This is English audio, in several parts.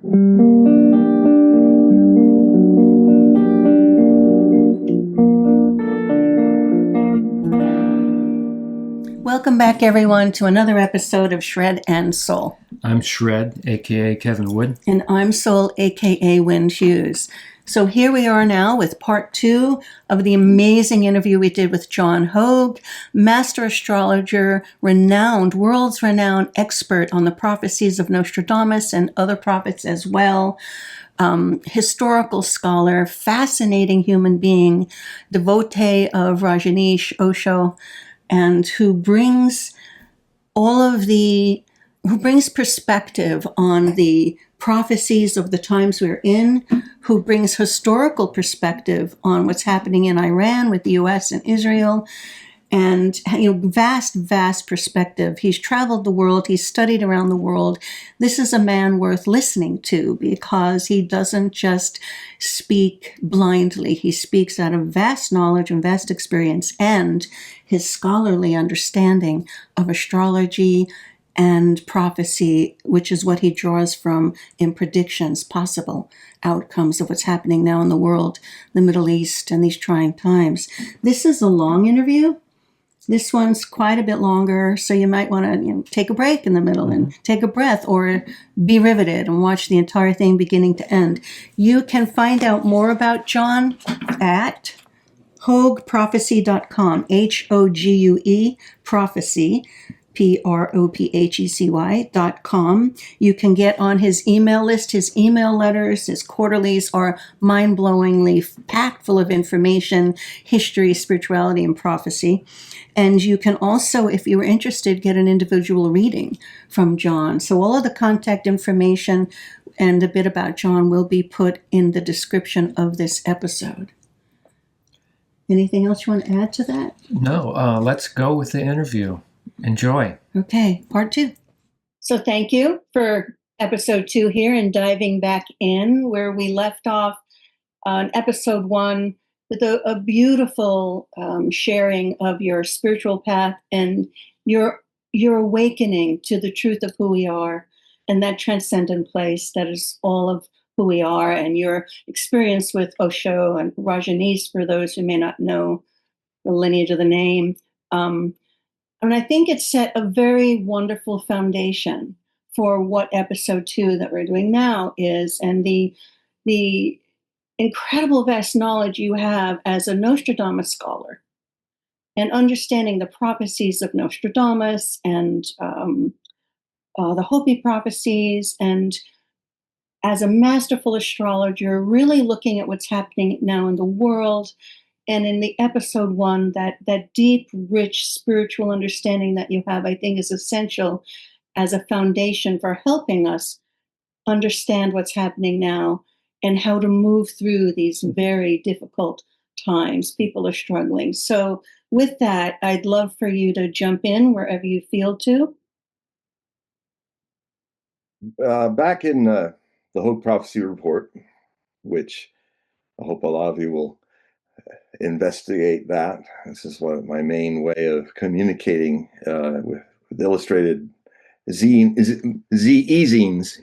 Welcome back, everyone, to another episode of Shred and Soul. I'm Shred, aka Kevin Wood. And I'm Soul, aka Wind Hughes. So here we are now with part 2 of the amazing interview we did with John Hogue, master astrologer, world's renowned expert on the prophecies of Nostradamus and other prophets as well. Historical scholar, fascinating human being, devotee of Rajneesh Osho, and who brings perspective on the prophecies of the times we're in, who brings historical perspective on what's happening in Iran with the US and Israel, and vast perspective. He's traveled the world, he's studied around the world. This is a man worth listening to because he doesn't just speak blindly. He speaks out of vast knowledge and vast experience and his scholarly understanding of astrology and prophecy, which is what he draws from in predictions, possible outcomes of what's happening now in the world, the Middle East, and these trying times. This is a long interview. This one's quite a bit longer, so you might want to take a break in the middle and take a breath or be riveted and watch the entire thing beginning to end. You can find out more about John at HogueProphecy.com, Hogue Prophecy, PROPHECY.com. You can get on his email list. His email letters, his quarterlies are mind-blowingly packed full of information, history, spirituality, and prophecy. And you can also, if you're interested, get an individual reading from John. So all of the contact information and a bit about John will be put in the description of this episode. Anything else you want to add to that? No, let's go with the interview. Enjoy. Okay, part 2. So thank you for episode 2 here and diving back in where we left off on episode 1 with a beautiful sharing of your spiritual path and your awakening to the truth of who we are and that transcendent place that is all of who we are, and your experience with Osho and Rajneesh, for those who may not know the lineage of the name. And I think it set a very wonderful foundation for what episode 2 that we're doing now is, and the incredible vast knowledge you have as a Nostradamus scholar and understanding the prophecies of Nostradamus and the Hopi prophecies, and as a masterful astrologer, really looking at what's happening now in the world. And in the episode 1, that deep, rich spiritual understanding that you have, I think, is essential as a foundation for helping us understand what's happening now and how to move through these very difficult times. People are struggling. So with that, I'd love for you to jump in wherever you feel to. Back in the Hogue Prophecy Report, which I hope a lot of you will investigate that. This is my main way of communicating with illustrated e-zines,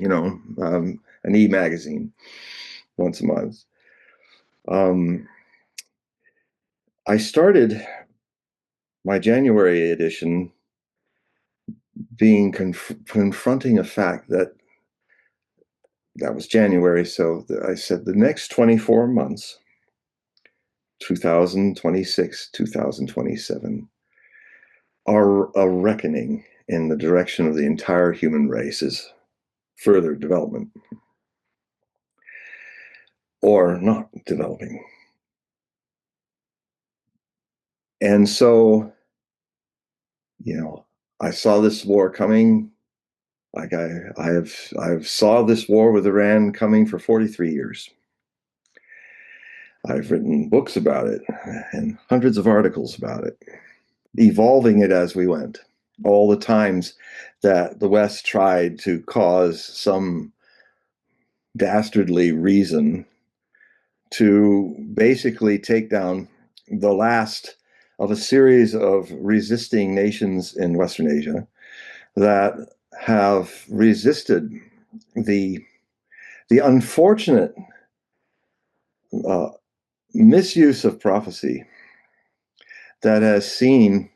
an e-magazine once a month. I started my January edition being confronting a fact that was January. So I said the next 24 months, 2026, 2027, are a reckoning in the direction of the entire human race's further development or not developing. And so, I saw this war coming. Like I've saw this war with Iran coming for 43 years. I've written books about it and hundreds of articles about it, evolving it as we went. All the times that the West tried to cause some dastardly reason to basically take down the last of a series of resisting nations in Western Asia that have resisted the the unfortunate misuse of prophecy that has seen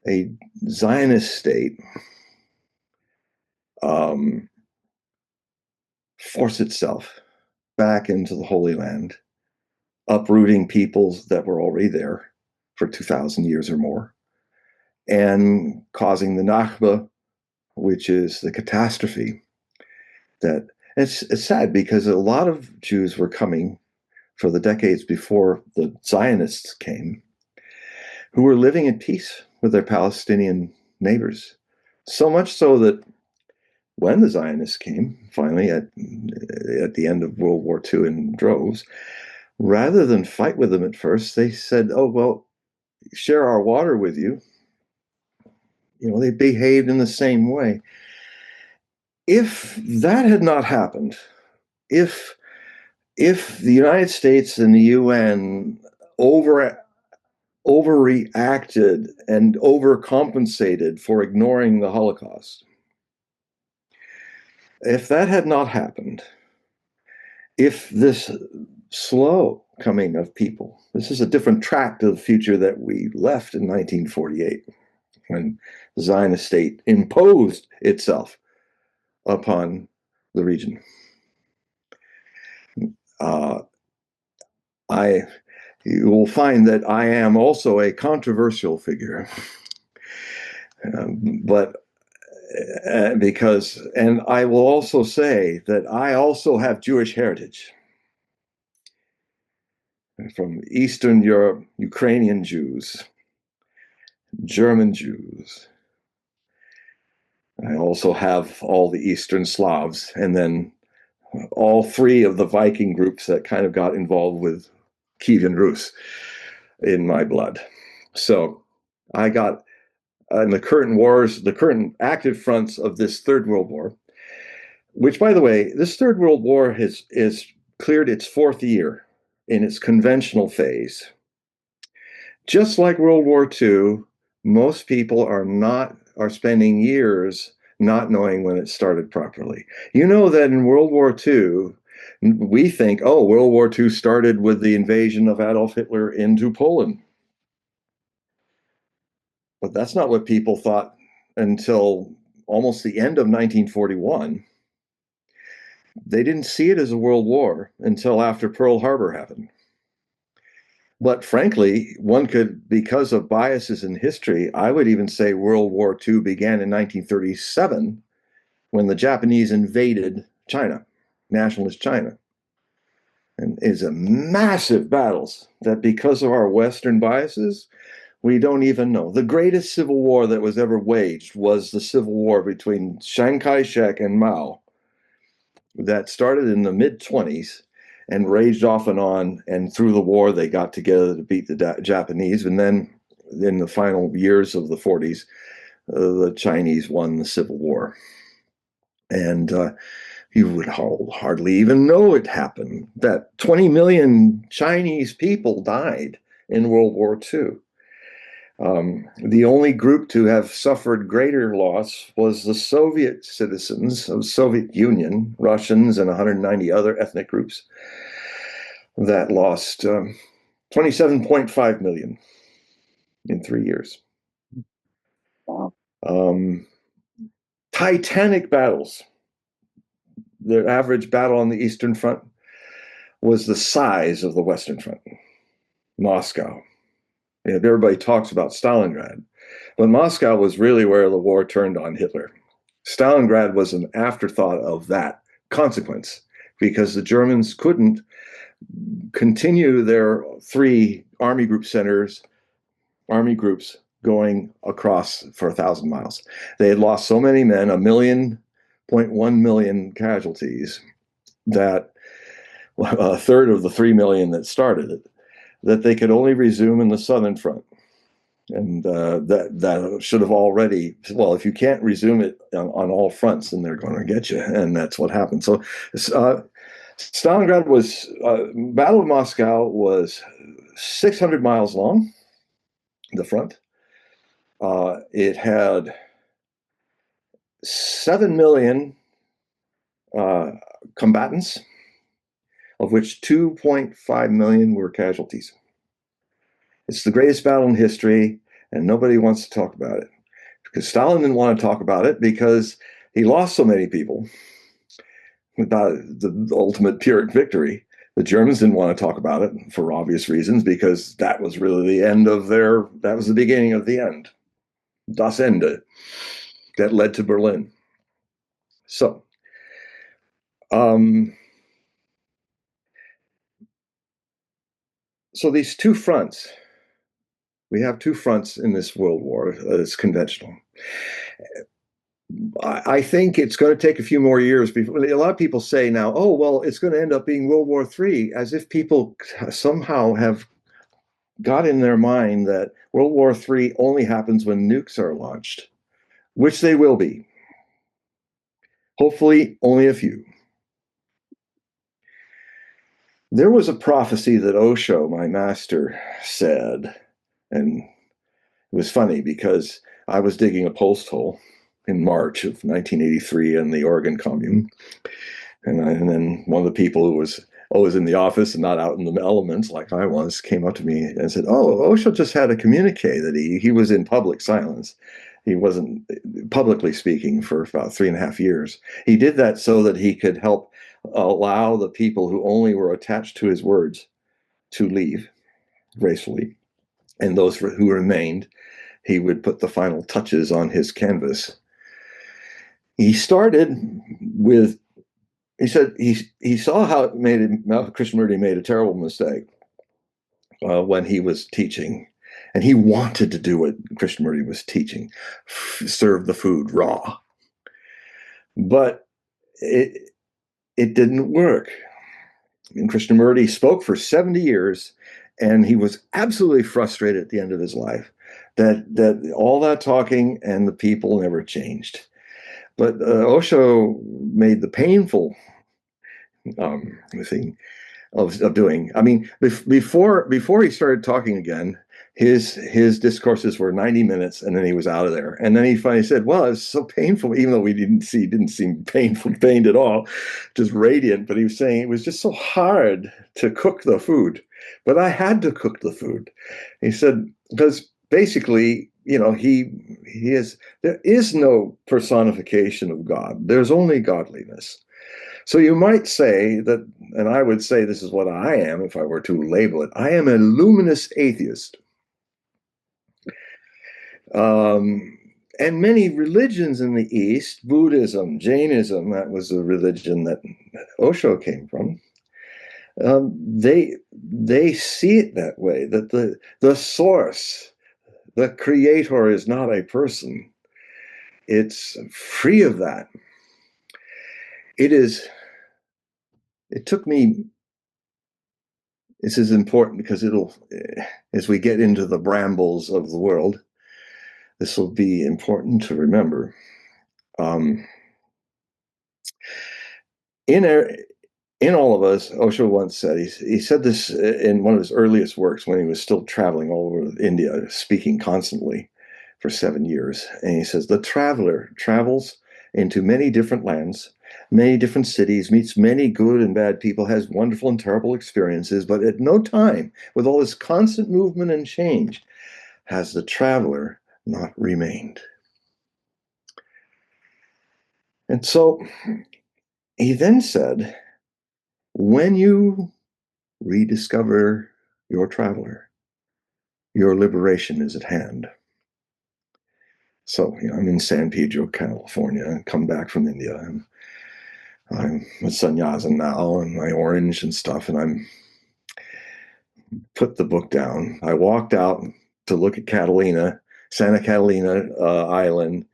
a Zionist state force itself back into the Holy Land, uprooting peoples that were already there for 2,000 years or more, and causing the Nakba, which is the catastrophe. That it's sad because a lot of Jews were coming for the decades before the Zionists came, who were living in peace with their Palestinian neighbors. So much so that when the Zionists came, finally at the end of World War II in droves, rather than fight with them at first, they said, oh, well, share our water with you. You know, they behaved in the same way. If that had not happened, if the United States and the UN overreacted and overcompensated for ignoring the Holocaust, if that had not happened, if this slow coming of people, this is a different track to the future that we left in 1948, when the Zionist state imposed itself upon the region. You will find that I am also a controversial figure, but and I will also say that I also have Jewish heritage from Eastern Europe, Ukrainian Jews, German Jews. I also have all the Eastern Slavs, and then all three of the Viking groups that kind of got involved with Kievan Rus in my blood. So I got in the current wars, the current active fronts of this Third World War, which, by the way, this Third World War has cleared its fourth year in its conventional phase. Just like World War II, most people are spending years not knowing when it started properly. You know that in World War II, we think, oh, World War II started with the invasion of Adolf Hitler into Poland. But that's not what people thought until almost the end of 1941. They didn't see it as a world war until after Pearl Harbor happened. But frankly, one could, because of biases in history, I would even say World War II began in 1937 when the Japanese invaded China, nationalist China. And it's a massive battles that, because of our Western biases, we don't even know. The greatest civil war that was ever waged was the civil war between Chiang Kai-shek and Mao that started in the mid-20s and raged off and on. And through the war, they got together to beat the Japanese. And then in the final years of the 40s, the Chinese won the Civil War. And you would hardly even know it happened, that 20 million Chinese people died in World War II. The only group to have suffered greater loss was the Soviet citizens of the Soviet Union, Russians, and 190 other ethnic groups that lost 27.5 million in 3 years. Wow. Titanic battles. The average battle on the Eastern Front was the size of the Western Front, Moscow. Everybody talks about Stalingrad, but Moscow was really where the war turned on Hitler. Stalingrad was an afterthought of that consequence because the Germans couldn't continue their 3 army groups going across for 1,000 miles. They had lost so many men, 1.1 million casualties, that a third of the 3 million that started it, that they could only resume in the Southern Front. And that should have already, well, if you can't resume it on all fronts, then they're going to get you. And that's what happened. So Stalingrad was, Battle of Moscow was 600 miles long, the front. It had 7 million combatants, of which 2.5 million were casualties. It's the greatest battle in history, and nobody wants to talk about it. Because Stalin didn't want to talk about it because he lost so many people without the ultimate Pyrrhic victory. The Germans didn't want to talk about it for obvious reasons, because that was really the end of that was the beginning of the end. Das Ende. That led to Berlin. So, so these two fronts, we have two fronts in this world war that's conventional. I think it's going to take a few more years before. A lot of people say now, oh, well, it's going to end up being World War III, as if people somehow have got in their mind that World War III only happens when nukes are launched, which they will be. Hopefully, only a few. There was a prophecy that Osho, my master, said, and it was funny because I was digging a post hole in March of 1983 in the Oregon Commune. And then one of the people who was always in the office and not out in the elements like I was came up to me and said, oh, Osho just had a communique that he was in public silence. He wasn't publicly speaking for about 3.5 years. He did that so that he could help allow the people who only were attached to his words to leave gracefully. And those who remained, he would put the final touches on his canvas. He started with, he said he saw how Krishnamurti made a terrible mistake when he was teaching. And he wanted to do what Krishnamurti was teaching, serve the food raw. But it didn't work. And Krishnamurti spoke for 70 years, and he was absolutely frustrated at the end of his life that all that talking and the people never changed. But Osho made the painful thing of doing. I mean, before he started talking again, his discourses were 90 minutes, and then he was out of there. And then he finally said, well, it's so painful, even though we didn't seem pained at all, just radiant. But he was saying it was just so hard to cook the food. But I had to cook the food. He said, because basically, you know, there is no personification of God. There's only godliness. So you might say that, and I would say this is what I am if I were to label it. I am a luminous atheist. And many religions in the East, Buddhism, Jainism, that was a religion that Osho came from, they see it that way, that the source, the creator is not a person. It's free of that. It took me, this is important because as we get into the brambles of the world, this will be important to remember. In all of us, Osho once said, he said this in one of his earliest works when he was still traveling all over India, speaking constantly for 7 years. And he says, the traveler travels into many different lands, many different cities, meets many good and bad people, has wonderful and terrible experiences, but at no time, with all this constant movement and change, has the traveler not remained. And so he then said, when you rediscover your traveler, your liberation is at hand. So, I'm in San Pedro, California, and come back from India. And I'm a sannyasa now, and my orange and stuff, and I'm put the book down. I walked out to look at Santa Catalina Island,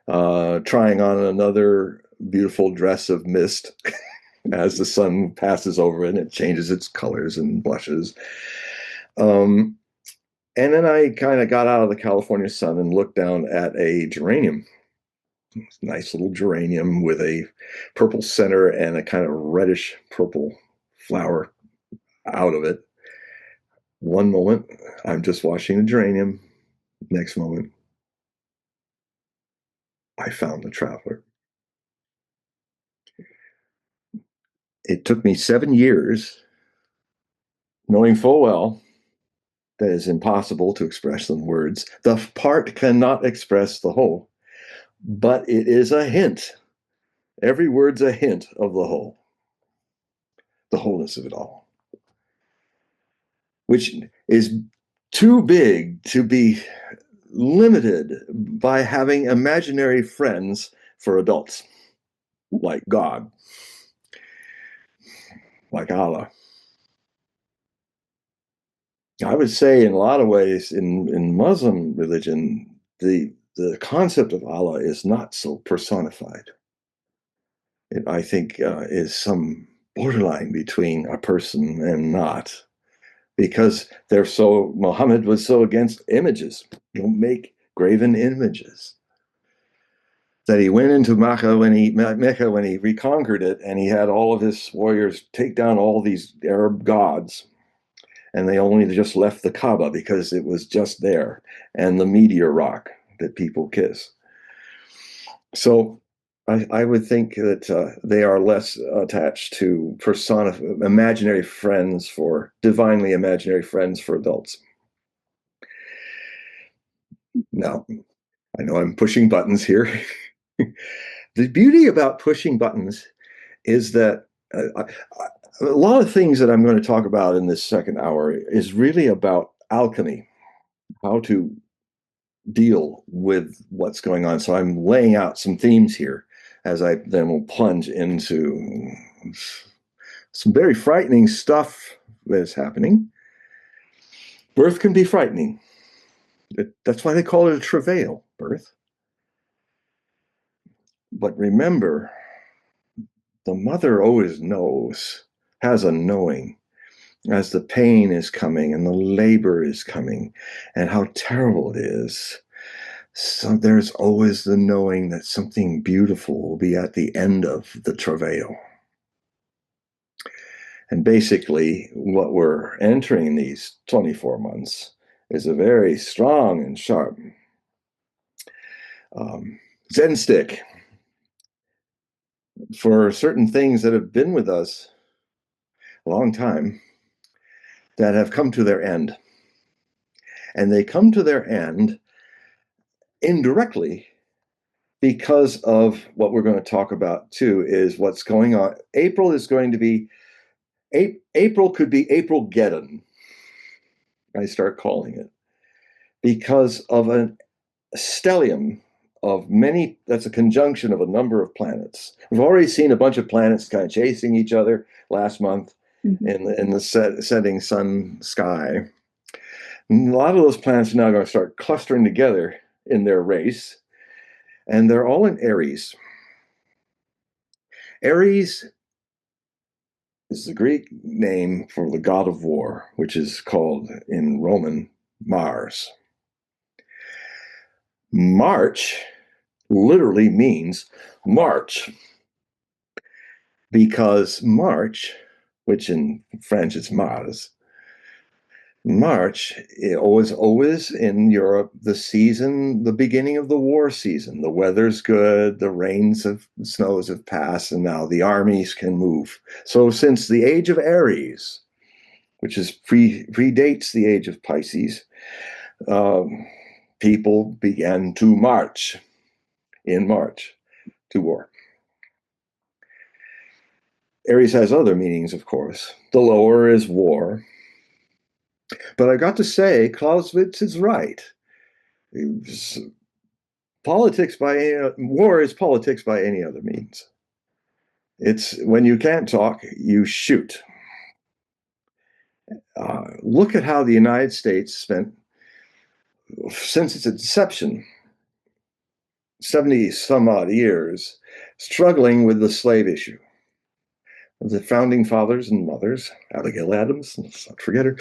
trying on another beautiful dress of mist as the sun passes over it and it changes its colors and blushes. And then I kind of got out of the California sun and looked down at a geranium. Nice little geranium with a purple center and a kind of reddish purple flower out of it. One moment, I'm just watching the geranium. Next moment, I found the traveler. it took me 7 years, knowing full well that it's impossible to express in words. The part cannot express the whole, but it is a hint. Every word's a hint of the whole, the wholeness of it all, which is too big to be limited by having imaginary friends for adults, like God, like Allah. I would say in a lot of ways in Muslim religion, the concept of Allah is not so personified. It, I think, is some borderline between a person and not, because Muhammad was so against images. Don't make graven images. That he went into Mecca when he reconquered it, and he had all of his warriors take down all these Arab gods, and they only just left the Kaaba because it was just there, and the meteor rock that people kiss. So I would think that they are less attached to imaginary friends divinely imaginary friends for adults. Now, I know I'm pushing buttons here. The beauty about pushing buttons is that a lot of things that I'm going to talk about in this second hour is really about alchemy, how to deal with what's going on. So I'm laying out some themes here as I then will plunge into some very frightening stuff that is happening. Birth can be frightening. That's why they call it a travail, birth. But remember, the mother always knows, has a knowing, as the pain is coming and the labor is coming and how terrible it is. So there's always the knowing that something beautiful will be at the end of the travail. And basically, what we're entering in these 24 months is a very strong and sharp Zen stick for certain things that have been with us a long time that have come to their end. And they come to their end indirectly because of what we're going to talk about too, is what's going on. April could be April-geddon, I start calling it, because of a stellium of many, that's a conjunction of a number of planets. We've already seen a bunch of planets kind of chasing each other last month in the setting sun sky. And a lot of those planets are now going to start clustering together in their race, and they're all in Aries. Aries is the Greek name for the god of war, which is called in Roman Mars. March literally means March, because March, which in French is Mars, March was always in Europe the beginning of the war season. The weather's good, the snows have passed, and now the armies can move. So since the age of Aries, which predates the age of Pisces, people began to march in March to war. Aries has other meanings, of course. The lower is war. But I got to say, Clausewitz is right. War is politics by any other means. It's when you can't talk, you shoot. Look at how the United States spent, since its inception, 70 some odd years, struggling with the slave issue. The founding fathers and mothers, Abigail Adams, let's not forget her,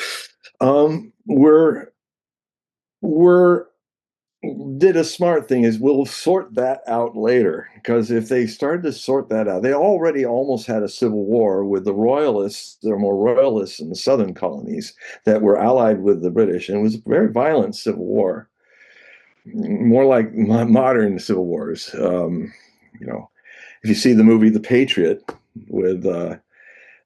did a smart thing, is we'll sort that out later, because if they started to sort that out, they already almost had a civil war with the royalists. There were more royalists in the southern colonies that were allied with the British, and it was a very violent civil war, more like modern civil wars. If you see the movie The Patriot with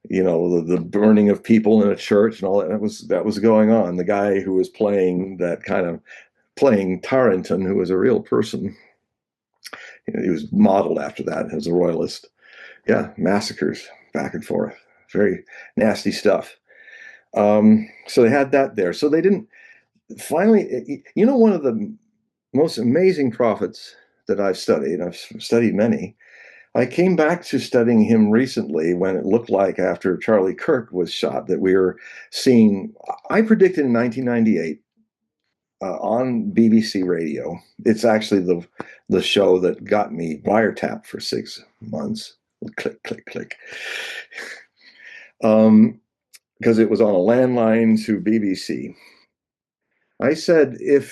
the burning of people in a church and all that. That was going on. The guy who was playing Tarrington, who was a real person, he was modeled after that as a royalist. Yeah, massacres back and forth, very nasty stuff. So they had that there. So they didn't. Finally, one of the most amazing prophets that I've studied many. I came back to studying him recently when it looked like after Charlie Kirk was shot that we were seeing. I predicted in 1998 on BBC Radio. It's actually the show that got me wiretapped for 6 months. Click, click, click. Because it was on a landline to BBC. I said in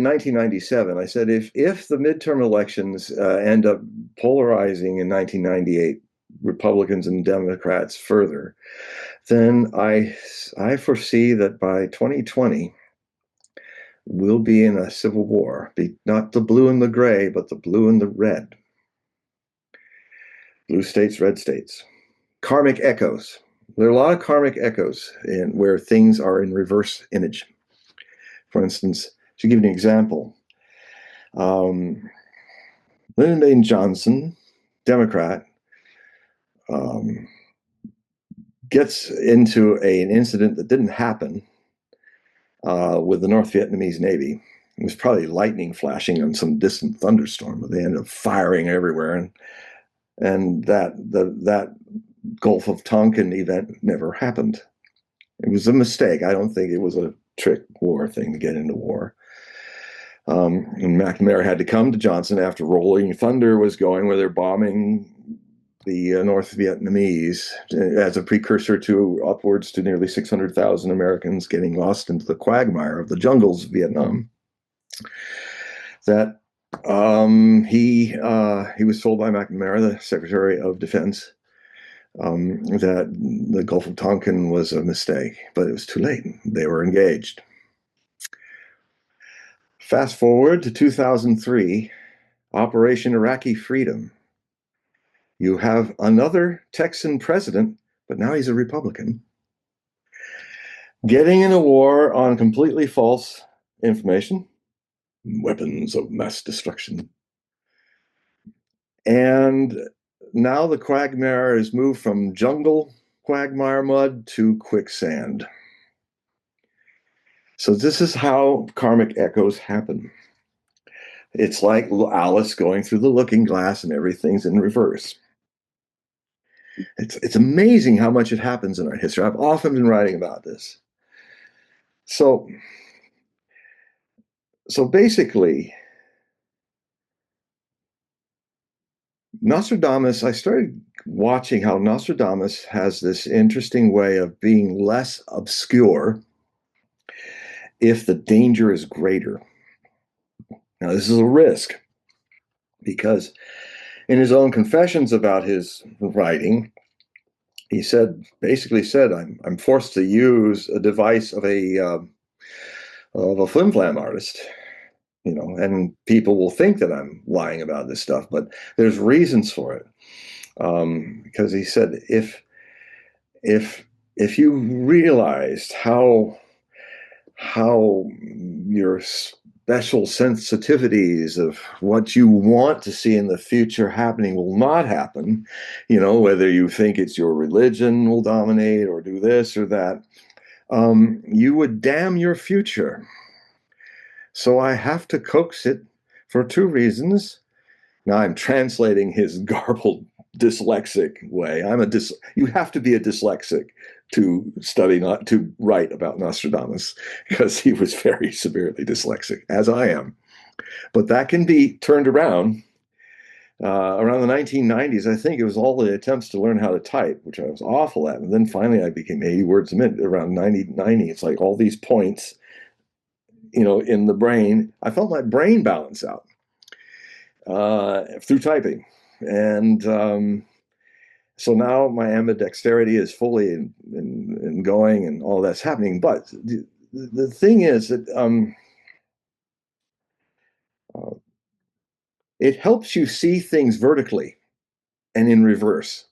1997, I said, if the midterm elections end up polarizing in 1998, Republicans and Democrats further, then I foresee that by 2020, we'll be in a civil war. Not the blue and the gray, but the blue and the red. Blue states, red states. Karmic echoes. There are a lot of karmic echoes in where things are in reverse image. For instance, to give you an example, Lyndon Baines Johnson, Democrat, gets into an incident that didn't happen with the North Vietnamese Navy. It was probably lightning flashing on some distant thunderstorm, but they ended up firing everywhere, and that Gulf of Tonkin event never happened. It was a mistake. I don't think it was a trick war thing to get into war. And McNamara had to come to Johnson after Rolling Thunder was going, where they're bombing the North Vietnamese as a precursor to upwards to nearly 600,000 Americans getting lost into the quagmire of the jungles of Vietnam. That he was told by McNamara, the Secretary of Defense, that the Gulf of Tonkin was a mistake, but it was too late. They were engaged. Fast forward to 2003, Operation Iraqi Freedom. You have another Texan president, but now he's a Republican, getting in a war on completely false information, weapons of mass destruction. And now the quagmire has moved from jungle quagmire mud to quicksand. So this is how karmic echoes happen. It's like Alice going through the looking glass and everything's in reverse. It's amazing how much it happens in our history. I've often been writing about this. So basically, Nostradamus, I started watching how Nostradamus has this interesting way of being less obscure if the danger is greater. Now, this is a risk because in his own confessions about his writing, he basically said, I'm forced to use a device of a flim-flam artist, and people will think that I'm lying about this stuff, but there's reasons for it. Because he said, if you realized how your special sensitivities of what you want to see in the future happening will not happen, whether you think it's your religion will dominate or do this or that, you would damn your future. So I have to coax it for two reasons. Now I'm translating his garbled dyslexic way. You have to be a dyslexic to study, not to write about Nostradamus, because he was very severely dyslexic, as I am. But that can be turned around. Around the 1990s, I think it was all the attempts to learn how to type, which I was awful at. And then finally I became 80 words a minute around 90. It's like all these points, in the brain. I felt my brain balance out through typing. And so now my ambidexterity is fully in going and all that's happening. But the thing is that it helps you see things vertically and in reverse.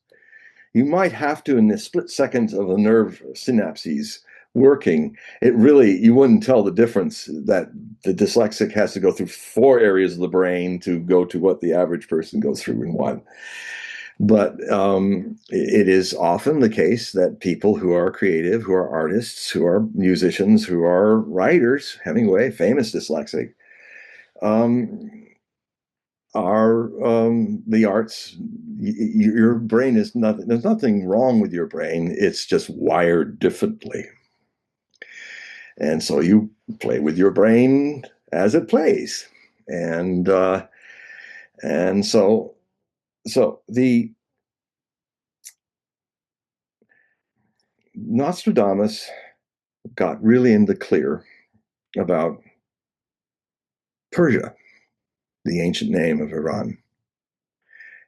you might have to, in the split seconds of the nerve synapses working, you wouldn't tell the difference that the dyslexic has to go through 4 areas of the brain to go to what the average person goes through in 1. But it is often the case that people who are creative, who are artists, who are musicians, who are writers, Hemingway, famous dyslexic, are the arts. Your brain is nothing, there's nothing wrong with your brain, it's just wired differently. And so you play with your brain as it plays. And so the Nostradamus got really in the clear about Persia, the ancient name of Iran.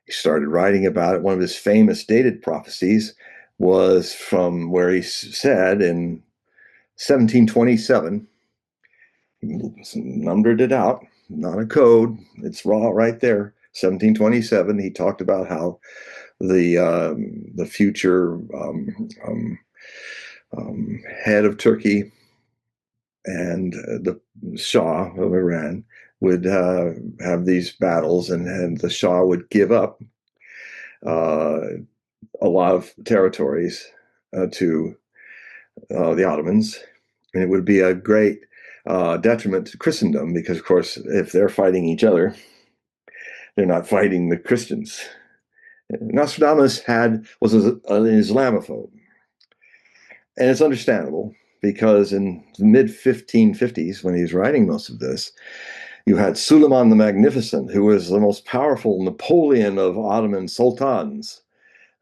He started writing about it. One of his famous dated prophecies was from where he said in 1727, he numbered it out, not a code, it's raw right there. 1727, he talked about how the future head of Turkey and the Shah of Iran would have these battles, and the Shah would give up a lot of territories to the Ottomans, and it would be a great detriment to Christendom because, of course, if they're fighting each other, they're not fighting the Christians. Nostradamus was an Islamophobe, and it's understandable because in the mid 1550s, when he was writing most of this, you had Suleiman the Magnificent, who was the most powerful Napoleon of Ottoman sultans,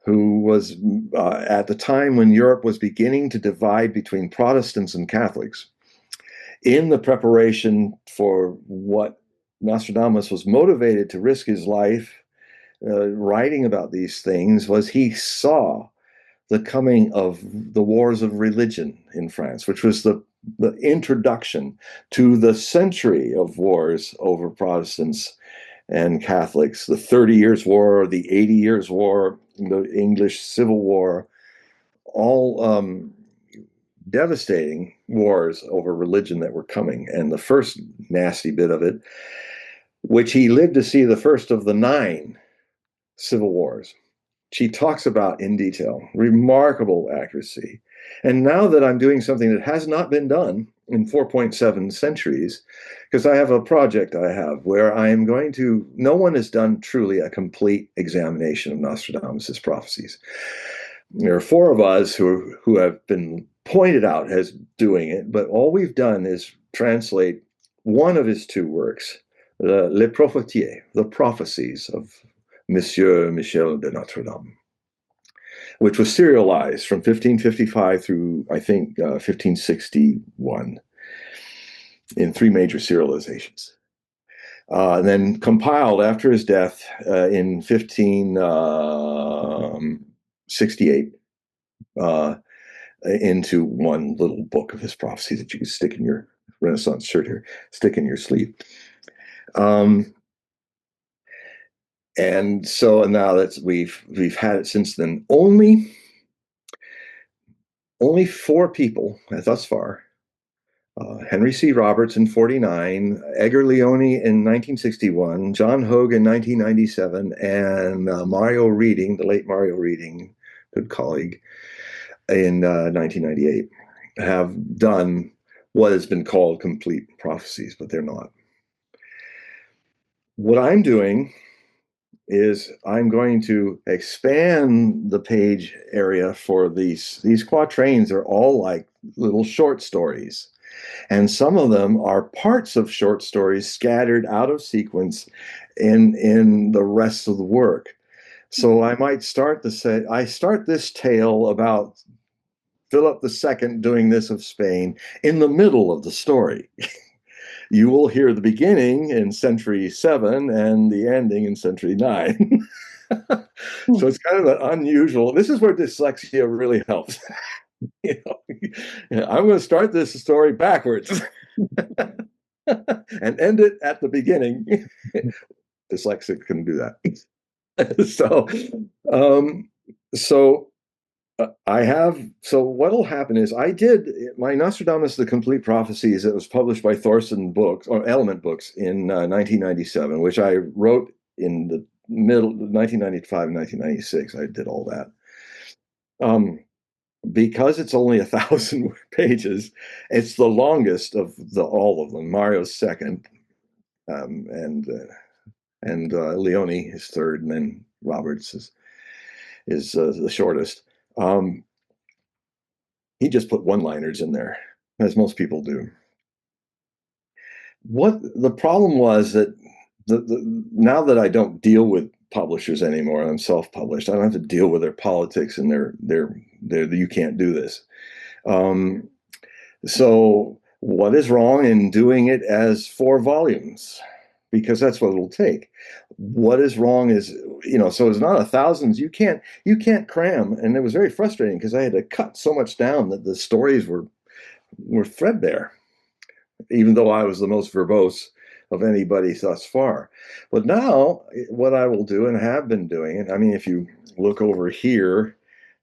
who was at the time when Europe was beginning to divide between Protestants and Catholics. In the preparation for what Nostradamus was motivated to risk his life writing about these things was he saw the coming of the wars of religion in France, which was the introduction to the century of wars over Protestants and Catholics, the 30 Years' War, the 80 Years' War, the English Civil War, all devastating wars over religion that were coming. And the first nasty bit of it, which he lived to see the first of the 9 civil wars, she talks about in detail, remarkable accuracy. And now that I'm doing something that has not been done in 4.7 centuries, because I have a project I have where I am going to, no one has done truly a complete examination of Nostradamus's prophecies. There are 4 of us who have been pointed out as doing it, but all we've done is translate one of his 2 works, Les Prophéties, the prophecies of Monsieur Michel de Notre Dame, which was serialized from 1555 through, I think, 1561 in 3 major serializations. And then compiled after his death in 1568 into one little book of his prophecy that you can stick in your Renaissance shirt here, stick in your sleeve. And so now that we've had it since then, only 4 people thus far: Henry C. Roberts in 49, Edgar Leone in 1961, John Hogue in 1997, and Mario Reading, the late Mario Reading, good colleague, in 1998, have done what has been called complete prophecies, but they're not. What I'm doing is I'm going to expand the page area for these quatrains. Are all like little short stories, and some of them are parts of short stories scattered out of sequence in the rest of the work. So I might start this tale about Philip II doing this of Spain in the middle of the story. You will hear the beginning in century 7 and the ending in century 9. So it's kind of an unusual. This is where dyslexia really helps. I'm going to start this story backwards and end it at the beginning. Dyslexic couldn't do that. So So so what'll happen is I did my Nostradamus, The Complete Prophecies, that was published by Thorson Books, or Element Books, in 1997, which I wrote in the middle, 1995, 1996. I did all that. Because it's only 1,000 pages, it's the longest of all of them. Mario's second, um, and uh, and Leone is third, and then Roberts is the shortest. Um, he just put one-liners in there, as most people do. What the problem was that now that I don't deal with publishers anymore, I'm self-published. I don't have to deal with their politics and their you can't do this. Um, So, what is wrong in doing it as 4 volumes? Because that's what it'll take. What is wrong is, so it's not 1,000s. You can't cram, and it was very frustrating because I had to cut so much down that the stories were threadbare, even though I was the most verbose of anybody thus far. But now, what I will do and have been doing, and I mean, if you look over here,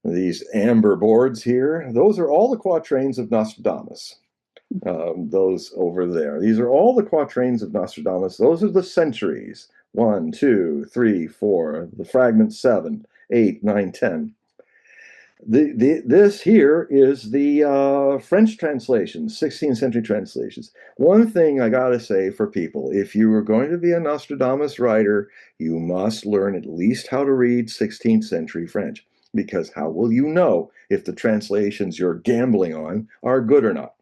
these amber boards here, those are all the quatrains of Nostradamus. Those over there. These are all the quatrains of Nostradamus. Those are the centuries. 1, 2, 3, 4, the fragments 7, 8, 9, 10. This here is the French translations, 16th century translations. One thing I gotta say for people, if you are going to be a Nostradamus writer, you must learn at least how to read 16th century French, because how will you know if the translations you're gambling on are good or not?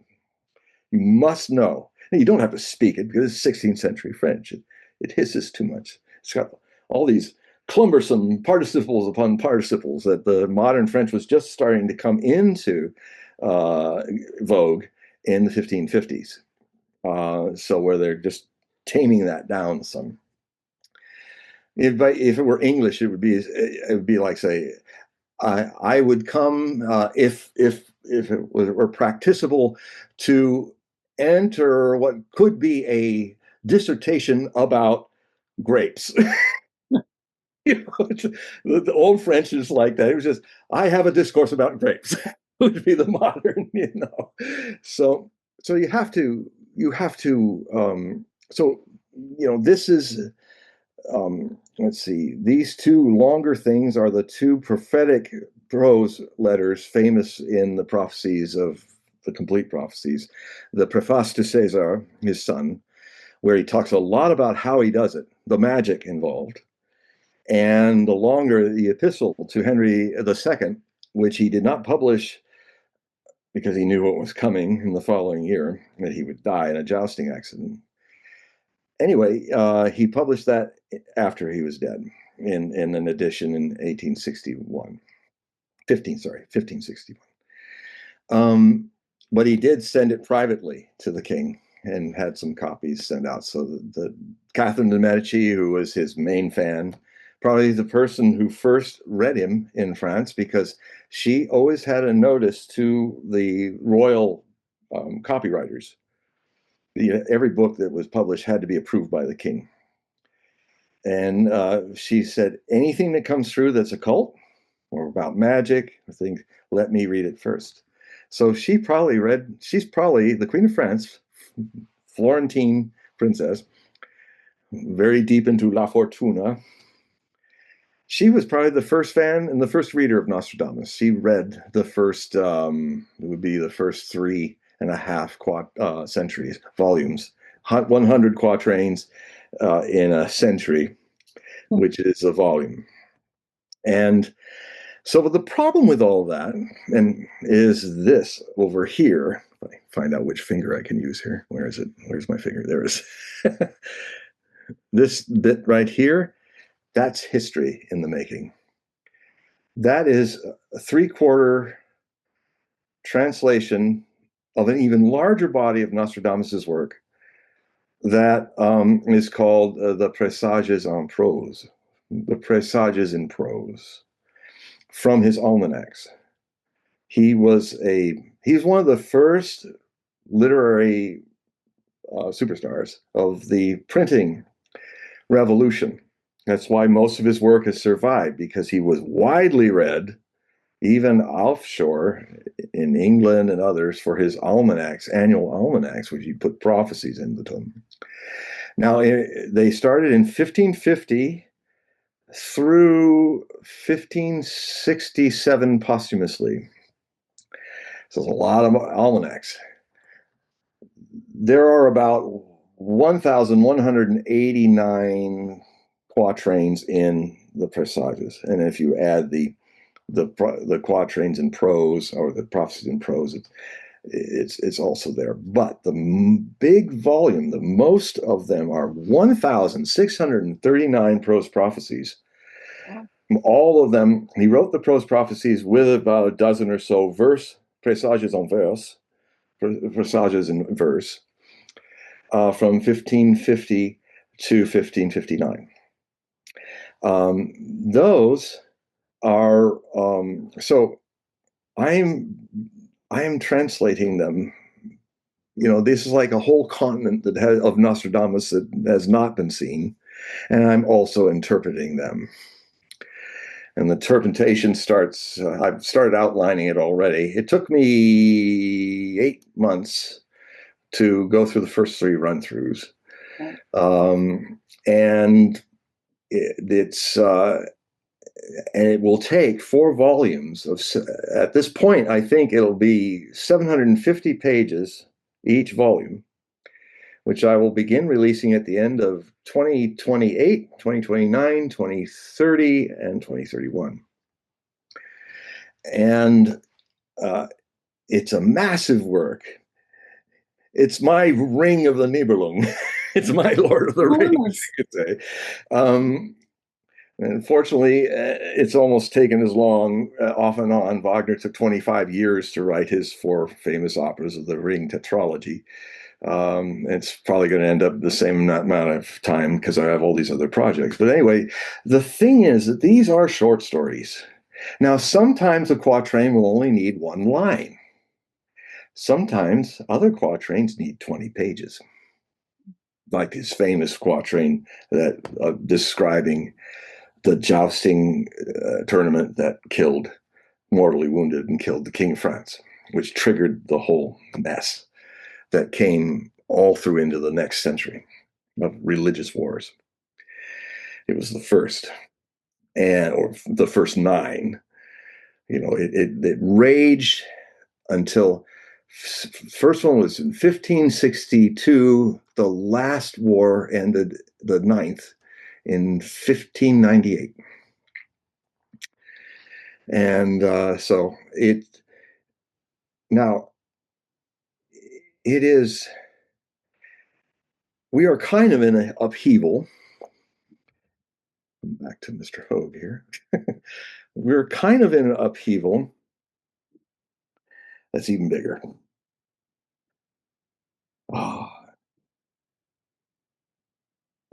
You must know. And you don't have to speak it because it's 16th century French. It hisses too much. It's got all these cumbersome participles upon participles that the modern French was just starting to come into vogue in the 1550s. So where they're just taming that down some. If it were English, it would be like, say, I would come, if it were practicable, to enter what could be a dissertation about grapes. The old French is like that. It was just, I have a discourse about grapes. Would be the modern. So so so this is, let's see, these two longer things are the two prophetic prose letters famous in the prophecies of the complete prophecies. The Preface to Caesar, his son, where he talks a lot about how he does it, the magic involved, and the longer, the epistle to Henry II, which he did not publish because he knew what was coming in the following year, that he would die in a jousting accident. Anyway, he published that after he was dead in an edition in 1861. 1561. But he did send it privately to the king and had some copies sent out. So the Catherine de' Medici, who was his main fan, probably the person who first read him in France, because she always had a notice to the royal copywriters. Every book that was published had to be approved by the king. And she said, anything that comes through that's occult or about magic or things, let me read it first. So she's probably the Queen of France, Florentine princess, very deep into La Fortuna. She was probably the first fan and the first reader of Nostradamus. She read the first, it would be the first 3.5 centuries, volumes, 100 quatrains in a century, which is a volume. And so the problem with all that is this over here. If I find out which finger I can use here. Where is it? Where's my finger? There it is. This bit right here, that's history in the making. That is a 3/4 translation of an even larger body of Nostradamus's work that is called the Presages en Prose, the Presages in Prose, from his almanacs. He's one of the first literary superstars of the printing revolution. That's why most of his work has survived, because he was widely read, even offshore in England and others, for his almanacs, annual almanacs, which he put prophecies into them. Now, they started in 1550 through 1567 posthumously. So there's a lot of almanacs. There are about 1,189 quatrains in the Presages, and if you add the quatrains in prose, or the prophecies in prose, it's also there. But the big volume, the most of them are 1,639 prose prophecies. Wow. All of them, he wrote the prose prophecies with about a dozen or so presages en verse, presages in verse, from 1550 to 1559. Those are so I am translating them. This is like a whole continent of Nostradamus that has not been seen, and I'm also interpreting them. And the interpretation starts. I've started outlining it already. It took me 8 months to go through the first 3 run-throughs, and it's and it will take 4 volumes of. At this point, I think it'll be 750 pages each volume, which I will begin releasing at the end of 2028, 2029, 2030, and 2031. And it's a massive work. It's my Ring of the Nibelung. It's my Lord of the Rings, you could say. Unfortunately, it's almost taken as long, off and on. Wagner took 25 years to write his 4 famous operas of the Ring tetralogy. It's probably going to end up the same amount of time because I have all these other projects. But anyway, the thing is that these are short stories. Now, sometimes a quatrain will only need 1 line. Sometimes other quatrains need 20 pages. Like his famous quatrain that describing the jousting tournament that mortally wounded and killed the King of France, which triggered the whole mess that came all through into the next century of religious wars. It was the first, or the first 9. It raged until first one was in 1562. The last war ended, the 9th, in 1598. And so we are kind of in an upheaval. Back to Mr. Hogue here. We're kind of in an upheaval that's even bigger.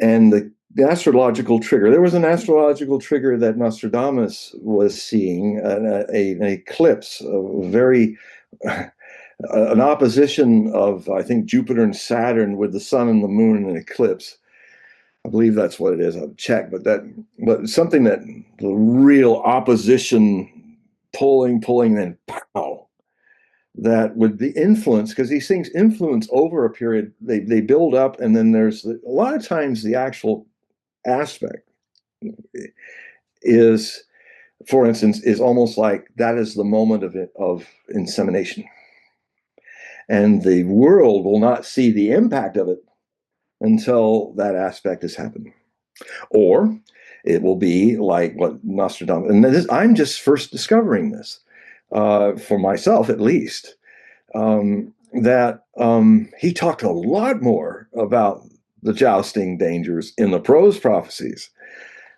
And the astrological trigger. There was an astrological trigger that Nostradamus was seeing, an eclipse, an opposition of, I think, Jupiter and Saturn with the sun and the moon in an eclipse. I believe that's what it is. I'll check, but something that the real opposition, pulling, then pow. That would be influence, because these things influence over a period. They build up, and then there's a lot of times the actual aspect is, for instance, is almost like that is the moment of insemination, and the world will not see the impact of it until that aspect has happened. Or it will be like what Nostradamus, and I'm just first discovering this, for myself at least, that he talked a lot more about the jousting dangers in the prose prophecies.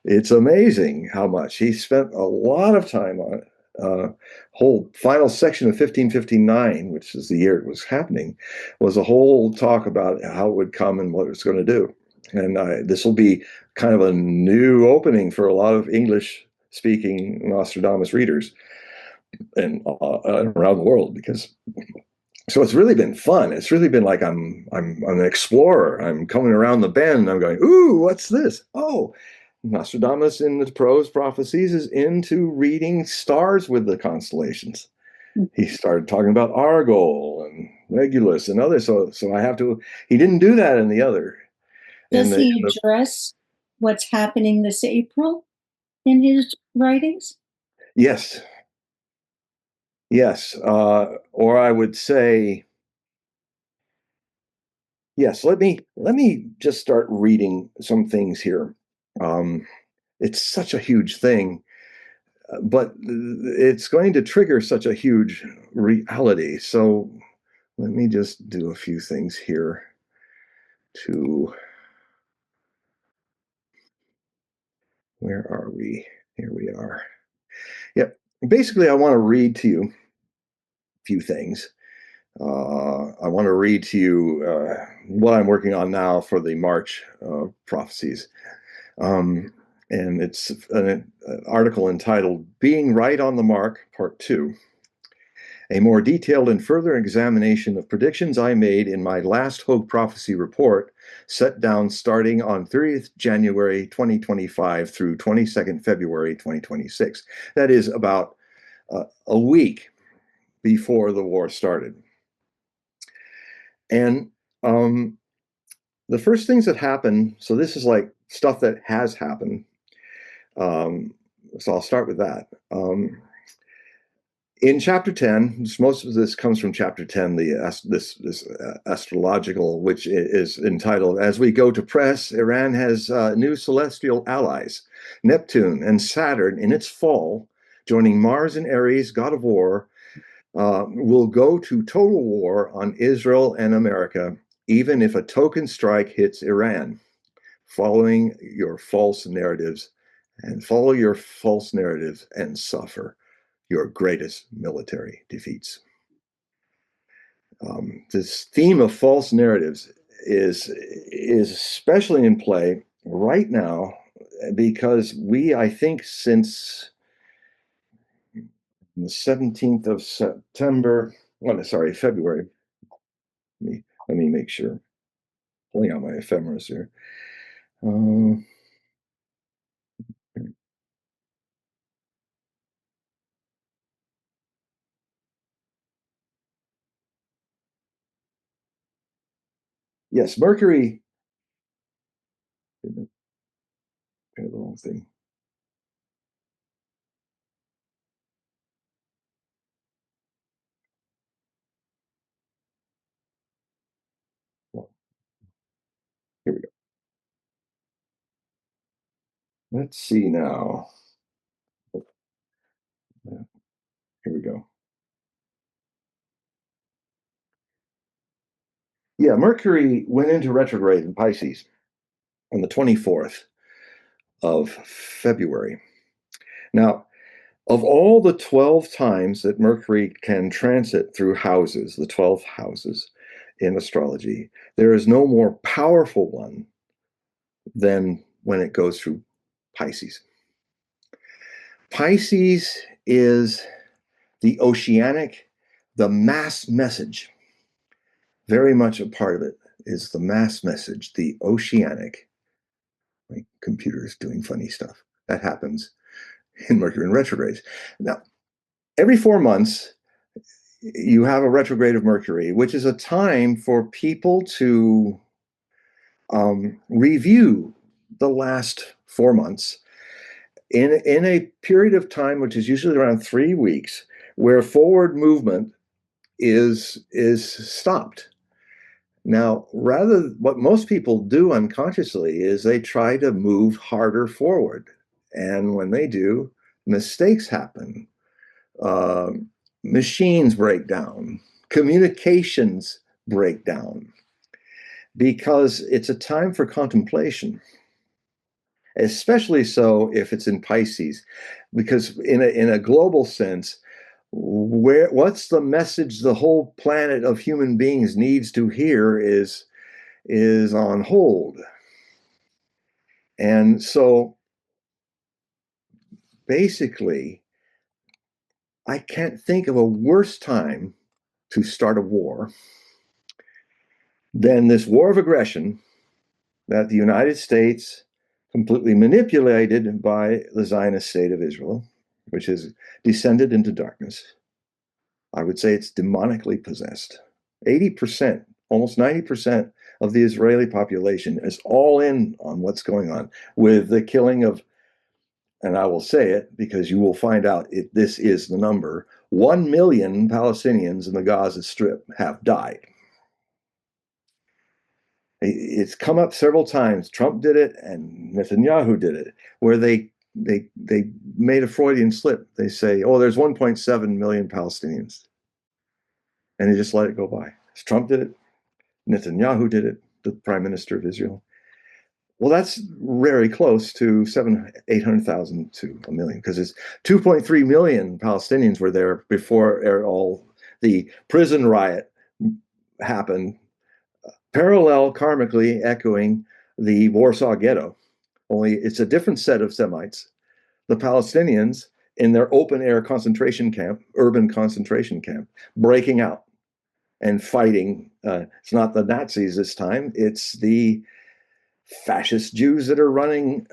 It's amazing how much he spent a lot of time on it. Whole final section of 1559, which is the year it was happening, was a whole talk about how it would come and what it was going to do. And this will be kind of a new opening for a lot of English-speaking Nostradamus readers and around the world, because so it's really been fun. It's really been like I'm an explorer. I'm coming around the bend and I'm going, ooh, what's this? Oh, Nostradamus in the prose prophecies is into reading stars with the constellations. He started talking about Argol and Regulus and others. So I have to. He didn't do that in the other. Does he address what's happening this April in his writings? Yes, yes. Or I would say yes. Let me just start reading some things here. It's such a huge thing, but it's going to trigger such a huge reality. So let me just do a few things here to, where are we? Here we are. Yep. Basically, I want to read to you a few things. I want to read to you what I'm working on now for the March prophecies. And it's an article entitled Being Right on the Mark, Part 2. A more detailed and further examination of predictions I made in my last Hogue prophecy report, set down starting on 30th January 2025 through 22nd February 2026. That is about a week before the war started. And the first things that happen, so this is like stuff that has happened. So I'll start with that. In chapter 10, most of this comes from chapter 10, this astrological, which is entitled, As We Go to Press, Iran Has New Celestial Allies. Neptune and Saturn in its fall, joining Mars and Aries, god of war, will go to total war on Israel and America, even if a token strike hits Iran. Following your false narratives and suffer your greatest military defeats. This theme of false narratives is especially in play right now because I think since the 17th of September, February. Let me make sure. Pulling out my ephemeris here. Yes, Mercury. The wrong thing. Well, here we go. Let's see now. Here we go. Yeah, Mercury went into retrograde in Pisces on the 24th of February. Now, of all the 12 times that Mercury can transit through houses, the 12 houses in astrology, there is no more powerful one than when it goes through Pisces. Pisces is the oceanic, the mass message. Very much a part of it is the mass message, the oceanic. My computer's doing funny stuff. That happens in Mercury in retrogrades. Now, every 4 months, you have a retrograde of Mercury, which is a time for people to review the last 4 months in a period of time which is usually around 3 weeks, where forward movement is stopped. Now, what most people do unconsciously is they try to move harder forward, and when they do, mistakes happen. Machines break down, communications break down, because it's a time for contemplation. Especially so if it's in Pisces, because in a global sense, what's the message the whole planet of human beings needs to hear is on hold. And so basically, I can't think of a worse time to start a war than this war of aggression that the United States completely manipulated by the Zionist state of Israel, which has descended into darkness. I would say it's demonically possessed. 80%, almost 90% of the Israeli population is all in on what's going on with the killing of, and I will say it because you will find out this is the number, 1 million Palestinians in the Gaza Strip have died. It's come up several times. Trump did it and Netanyahu did it, where they made a Freudian slip. They say, oh, there's 1.7 million Palestinians. And they just let it go by. Trump did it. Netanyahu did it, the prime minister of Israel. Well, that's very close to 800,000 to a million, because it's 2.3 million Palestinians were there before all the prison riot happened, parallel karmically echoing the Warsaw Ghetto. Only it's a different set of Semites. The Palestinians in their open air concentration camp, urban concentration camp, breaking out and fighting. It's not the Nazis this time, it's the fascist Jews that are running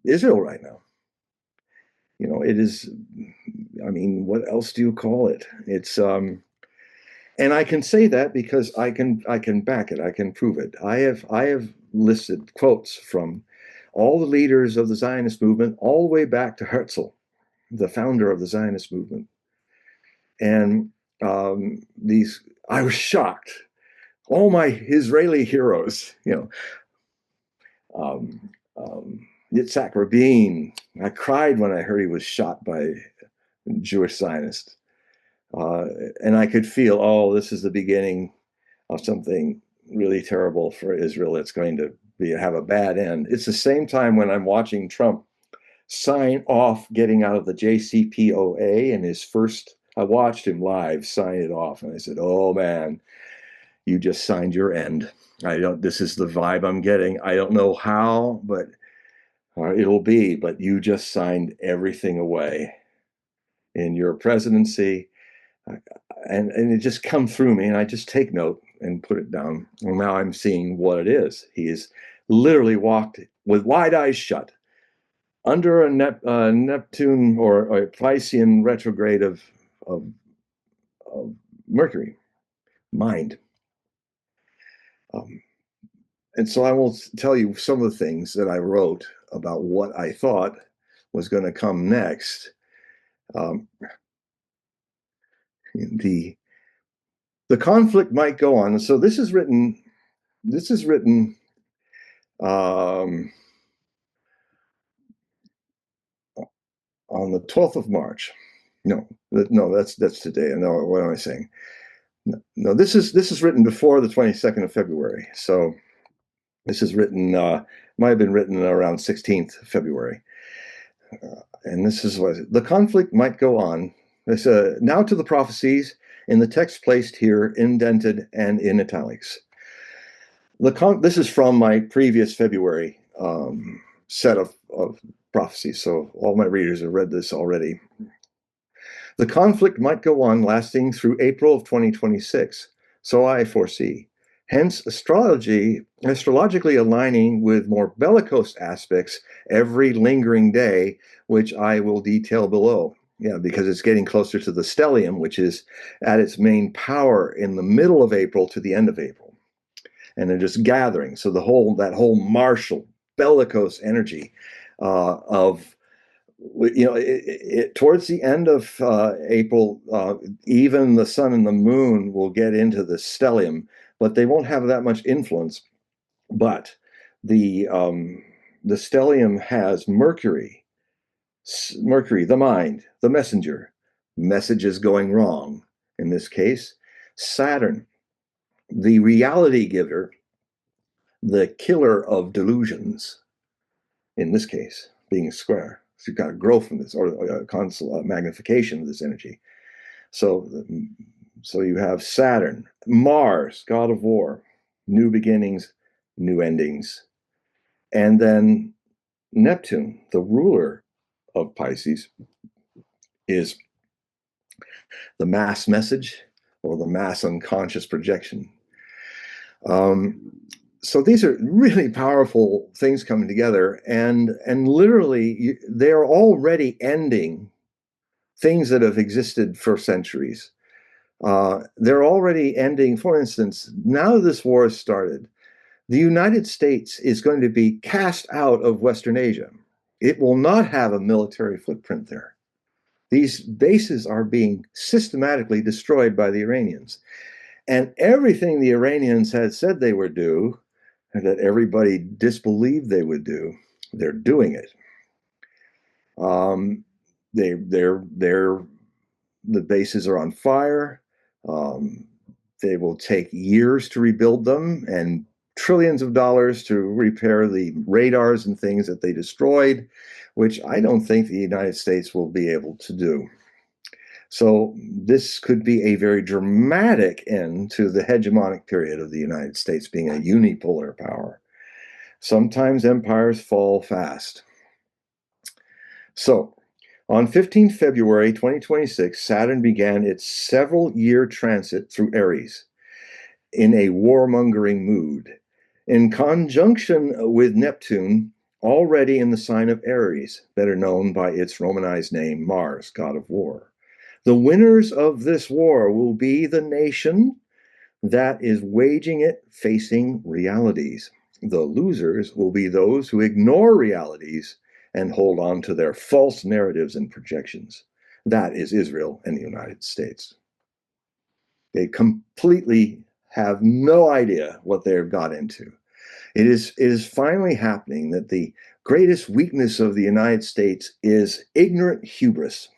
Israel right now. You know, it is, I mean, what else do you call it? It's, and I can say that because I can back it, I can prove it. I have listed quotes from all the leaders of the Zionist movement, all the way back to Herzl, the founder of the Zionist movement. And I was shocked. All my Israeli heroes, Yitzhak Rabin. I cried when I heard he was shot by Jewish Zionists. And I could feel, oh, this is the beginning of something really terrible for Israel. It's going to have a bad end. It's the same time when I'm watching Trump sign off getting out of the JCPOA, and I watched him live sign it off, and I said, oh man, you just signed your end. This is the vibe I'm getting. I don't know how, but it'll be, but you just signed everything away in your presidency. And it just come through me, and I just take note and put it down. Well, now I'm seeing what it is. He is literally walked with wide eyes shut under a Neptune or a Piscean retrograde of Mercury, mind. And so I will tell you some of the things that I wrote about what I thought was going to come next. The conflict might go on. And so this is written on the 12th of March. No, that's today. No, what am I saying? No, this is written before the 22nd of February. So this is written, might have been written around 16th February. And this is what the conflict might go on. This, now to the prophecies in the text placed here, indented and in italics. This is from my previous February set of prophecies, so all my readers have read this already. The conflict might go on lasting through April of 2026, so I foresee. Hence, astrologically aligning with more bellicose aspects every lingering day, which I will detail below. Yeah, because it's getting closer to the stellium, which is at its main power in the middle of April to the end of April. And they're just gathering. So that whole martial, bellicose energy of, towards the end of April, even the sun and the moon will get into the stellium, but they won't have that much influence. But the stellium has Mercury, the mind, the messenger, messages going wrong. In this case, Saturn, the reality giver, the killer of delusions. In this case, being a square. So you've got a growth from this, or a magnification of this energy. So you have Saturn, Mars, god of war, new beginnings, new endings. And then Neptune, the ruler of Pisces, is the mass message or the mass unconscious projection. So these are really powerful things coming together, and literally they're already ending things that have existed for centuries. They're already ending. For instance, now this war has started, the United States is going to be cast out of Western Asia. It will not have a military footprint there. These bases are being systematically destroyed by the Iranians. And everything the Iranians had said they would do, and that everybody disbelieved they would do, they're doing it. They're the bases are on fire. Um, they will take years to rebuild them and trillions of dollars to repair the radars and things that they destroyed, which I don't think the United States will be able to do. So this could be a very dramatic end to the hegemonic period of the United States being a unipolar power. Sometimes empires fall fast. So on 15 February 2026, Saturn began its several-year transit through Aries in a warmongering mood, in conjunction with Neptune, already in the sign of Aries, better known by its Romanized name, Mars, god of war. The winners of this war will be the nation that is waging it facing realities. The losers will be those who ignore realities and hold on to their false narratives and projections. That is Israel and the United States. They completely have no idea what they've got into. It is finally happening that the greatest weakness of the United States is ignorant hubris.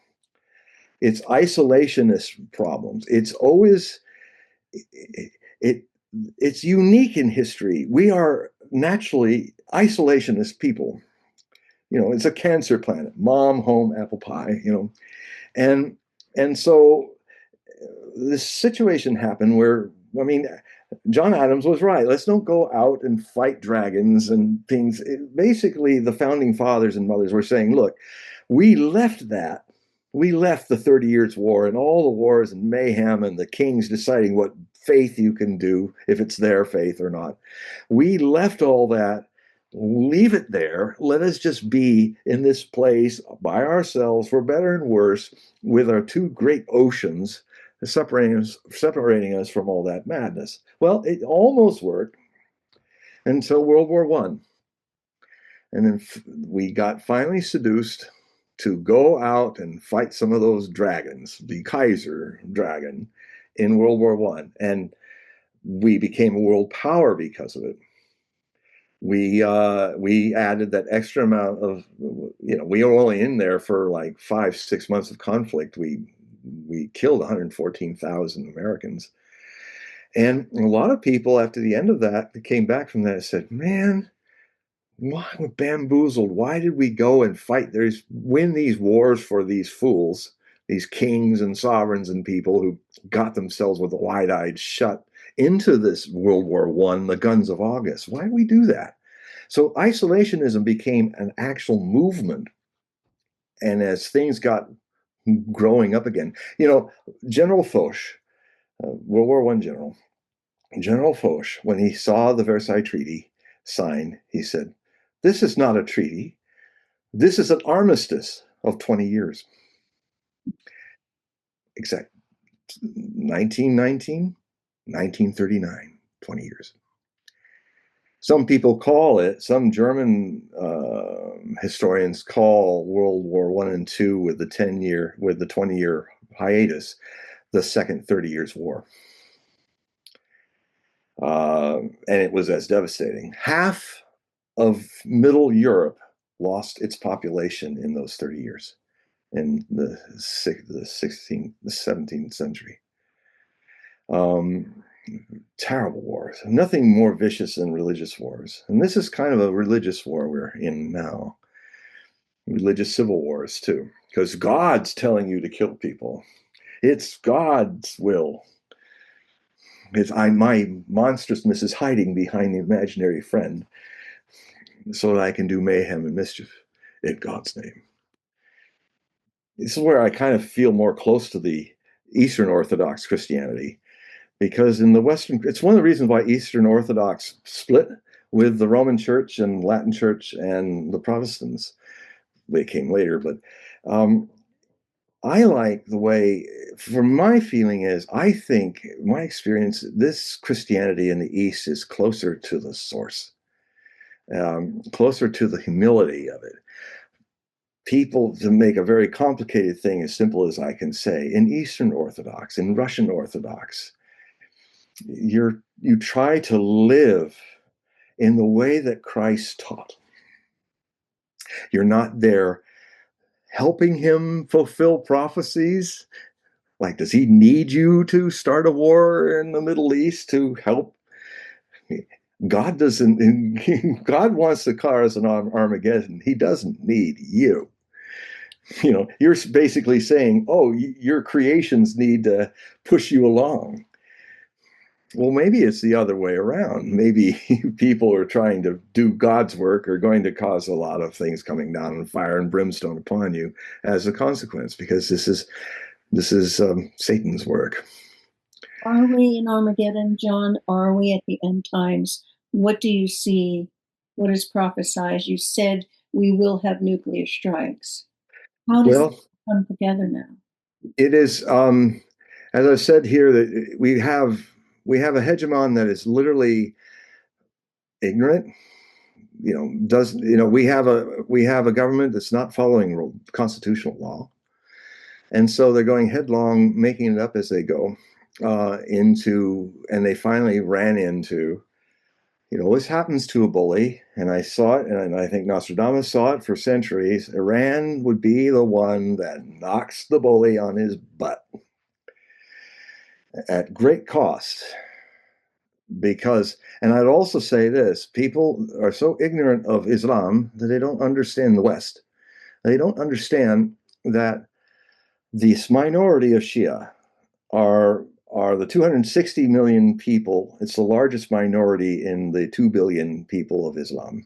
It's isolationist problems. It's always it's unique in history. We are naturally isolationist people. It's a cancer planet. Mom, home, apple pie. And so this situation happened where, I mean, John Adams was right. Let's don't go out and fight dragons and things. Basically, the founding fathers and mothers were saying, look, we left that. We left the 30 Years' War and all the wars and mayhem and the kings deciding what faith you can do, if it's their faith or not. We left all that. Leave it there. Let us just be in this place by ourselves, for better and worse, with our two great oceans separating us from all that madness. Well, it almost worked until World War One, and then we got finally seduced to go out and fight some of those dragons, the Kaiser dragon, in World War One, and we became a world power because of it. We added that extra amount of, we were only in there for like 5-6 months of conflict. We killed 114,000 Americans. And a lot of people after the end of that came back from that and said, man, why were bamboozled? Why did we go and win these wars for these fools, these kings and sovereigns and people who got themselves with a wide-eyed shut into this World War I, the guns of August? Why did we do that? So isolationism became an actual movement. And as things got growing up again, General Foch, World War I General Foch, when he saw the Versailles Treaty signed, he said, this is not a treaty. This is an armistice of 20 years. Exact. 1919, 1939, 20 years. Some German historians call World War I and II with the 20-year hiatus, the second 30 Years' War. And it was as devastating. Half of Middle Europe lost its population in those 30 years, in the 17th century. Terrible wars. Nothing more vicious than religious wars. And this is kind of a religious war we're in now. Religious civil wars, too. Because God's telling you to kill people. It's God's will. My monstrousness is hiding behind the imaginary friend so that I can do mayhem and mischief in God's name. This is where I kind of feel more close to the Eastern Orthodox Christianity. because in the Western, it's one of the reasons why Eastern Orthodox split with the Roman Church and Latin Church and the Protestants. They came later, but I like the way, for my feeling is, I think my experience, this Christianity in the East is closer to the source, closer to the humility of it. People, to make a very complicated thing as simple as I can say, in Eastern Orthodox, in Russian Orthodox, you try to live in the way that Christ taught. You're not there helping him fulfill prophecies. Like, does he need you to start a war in the Middle East to help? God doesn't. God wants to cause an Armageddon. He doesn't need you. You're basically saying, oh, your creations need to push you along. Well, maybe it's the other way around. Maybe people are trying to do God's work are going to cause a lot of things coming down in fire and brimstone upon you as a consequence, because this is Satan's work. Are we in Armageddon, John? Are we at the end times? What do you see? What is prophesied? You said we will have nuclear strikes. How does it come together now? It is, as I said here, that we have a hegemon that is literally ignorant. We have a government that's not following constitutional law, and so they're going headlong, making it up as they go and they finally ran into. This happens to a bully, and I saw it, and I think Nostradamus saw it for centuries. Iran would be the one that knocks the bully on his butt at great cost. And I'd also say this, people are so ignorant of Islam that they don't understand the West. They don't understand that this minority of Shia are the 260 million people. It's the largest minority in the 2 billion people of Islam,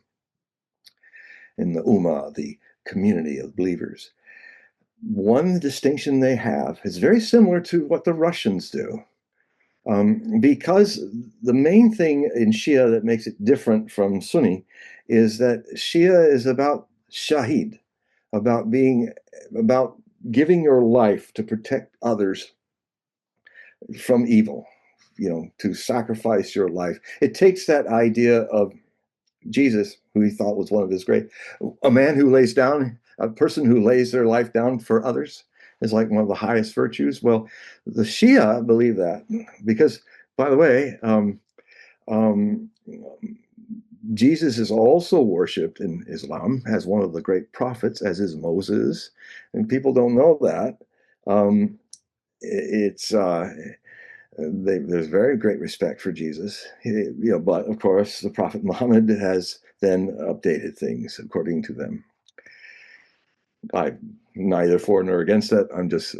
in the Ummah, the community of believers. One distinction they have is very similar to what the Russians do. Because the main thing in Shia that makes it different from Sunni is that Shia is about shahid, about giving your life to protect others from evil, to sacrifice your life. It takes that idea of Jesus, who he thought was one of his a person who lays their life down for others is like one of the highest virtues. Well, the Shia believe that because, by the way, Jesus is also worshipped in Islam as one of the great prophets, as is Moses, and people don't know that. There's very great respect for Jesus, but of course the Prophet Muhammad has then updated things according to them. I'm neither for nor against that. I'm just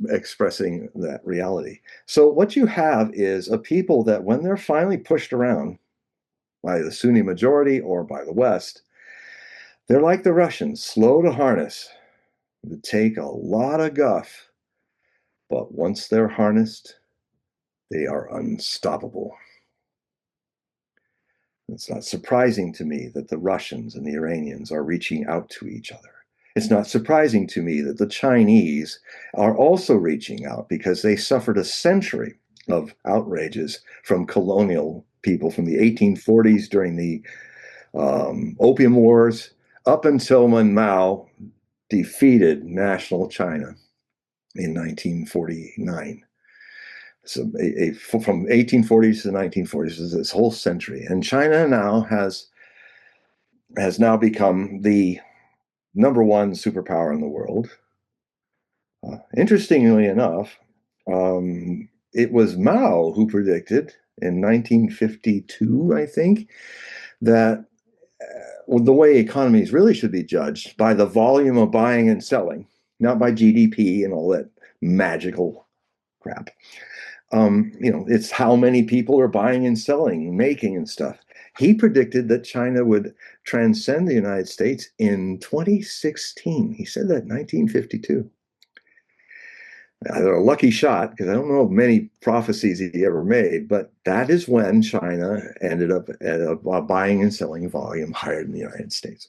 expressing that reality. So what you have is a people that when they're finally pushed around by the Sunni majority or by the West, they're like the Russians, slow to harness, would take a lot of guff, but once they're harnessed, they are unstoppable. It's not surprising to me that the Russians and the Iranians are reaching out to each other. It's not surprising to me that the Chinese are also reaching out because they suffered a century of outrages from colonial people from the 1840s during the Opium Wars up until when Mao defeated national China in 1949. So from 1840s to the 1940s is this whole century, and China now has now become the #1 superpower in the world. Interestingly enough, it was Mao who predicted in 1952, I think, that the way economies really should be judged by the volume of buying and selling, not by GDP and all that magical crap. It's how many people are buying and selling, making and stuff. He predicted that China would transcend the United States in 2016. He said that in 1952. A lucky shot, because I don't know of many prophecies he ever made, but that is when China ended up at a buying and selling volume higher than the United States,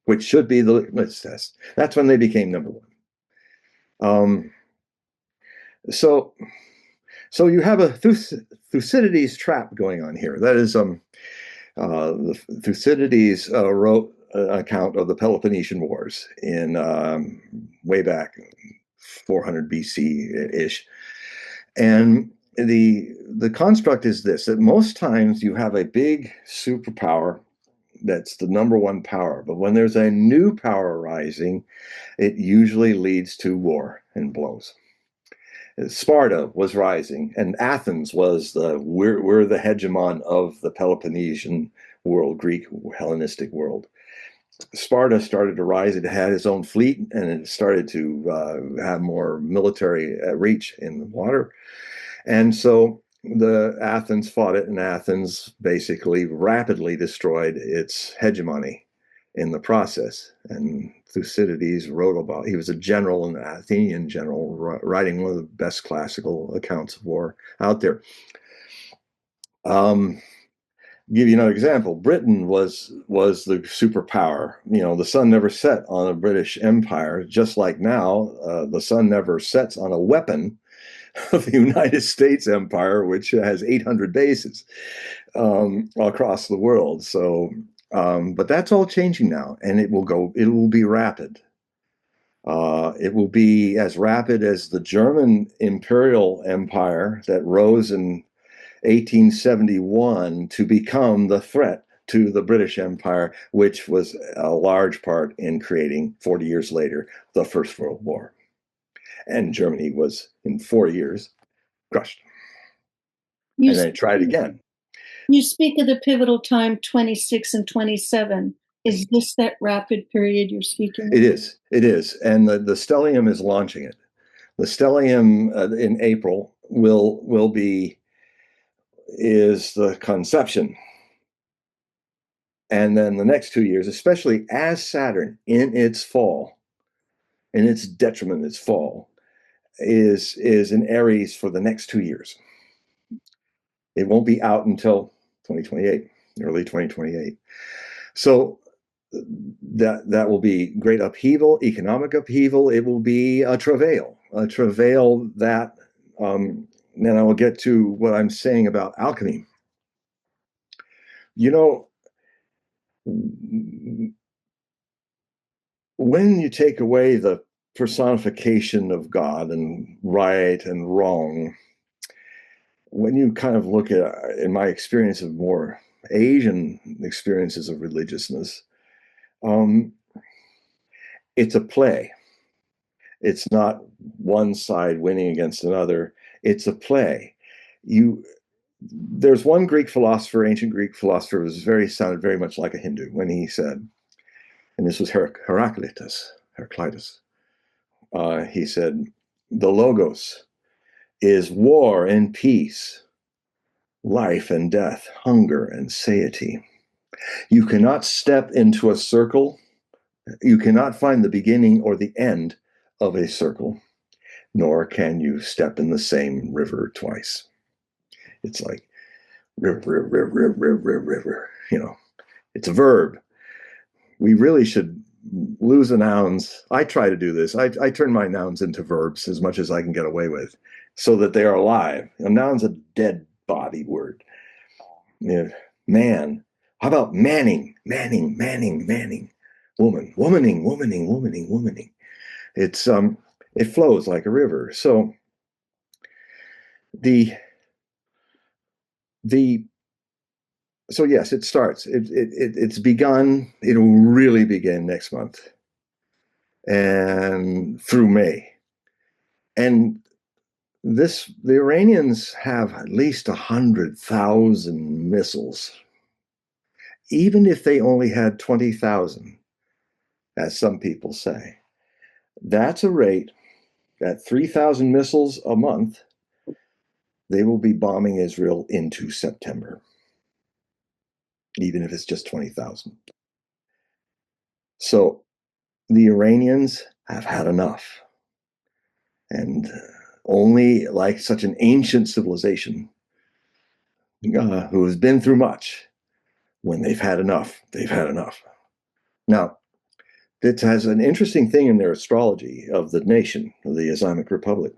which should be the litmus test. That's when they became number one. So you have a Thucydides trap going on here. That is, Thucydides wrote an account of the Peloponnesian Wars in way back 400 BC ish, and the construct is this: that most times you have a big superpower that's the number one power, but when there's a new power rising, it usually leads to war and blows. Sparta was rising, and Athens was we're the hegemon of the Peloponnesian world, Greek Hellenistic world. Sparta started to rise. It had its own fleet, and it started to have more military reach in the water. And so the Athens fought it, and Athens basically rapidly destroyed its hegemony in the process. And Thucydides wrote about, he was a general, an Athenian general, writing one of the best classical accounts of war out there. Give you another example. Britain was the superpower. You know, the sun never set on a British Empire, just like now the sun never sets on a weapon of the United States Empire, which has 800 bases across the world. So, but that's all changing now, and it will be rapid. It will be as rapid as the German imperial empire that rose in 1871 to become the threat to the British Empire, which was a large part in creating, 40 years later, the First World War. And Germany was, in 4 years, crushed. You And then it tried again. You speak of the pivotal time 26 and 27. Is this that rapid period you're speaking of? It is. And the stellium is launching it. The stellium in April is the conception. And then the next 2 years, especially as Saturn in its fall, in its detriment, its fall, is in Aries for the next 2 years. It won't be out until 2028, early 2028. So that will be great upheaval, economic upheaval. It will be a travail that, then I will get to what I'm saying about alchemy. You know, when you take away the personification of God and right and wrong, when you kind of look at, in my experience of more Asian experiences of religiousness, it's a play. It's not one side winning against another. It's a play. There's one Greek philosopher, ancient Greek philosopher, who sounded very much like a Hindu when he said, and this was Heraclitus. He said, the logos is war and peace, life and death, hunger and satiety. You cannot step into a circle. You cannot find the beginning or the end of a circle, nor can you step in the same river twice. It's like river. You know, it's a verb. We really should lose the nouns. I try to do this. I turn my nouns into verbs as much as I can get away with, so that they are alive. A noun's a dead body word. You know, man. How about manning? Manning. Womaning. It's it flows like a river. So so yes, it starts. It's begun. It'll really begin next month and through May. And the Iranians have at least 100,000 missiles. Even if they only had 20,000, as some people say, that's a rate. At 3,000 missiles a month, they will be bombing Israel into September, even if it's just 20,000. So the Iranians have had enough. And only like such an ancient civilization who has been through much, when they've had enough, they've had enough. Now, it has an interesting thing in their astrology of the nation, of the Islamic Republic.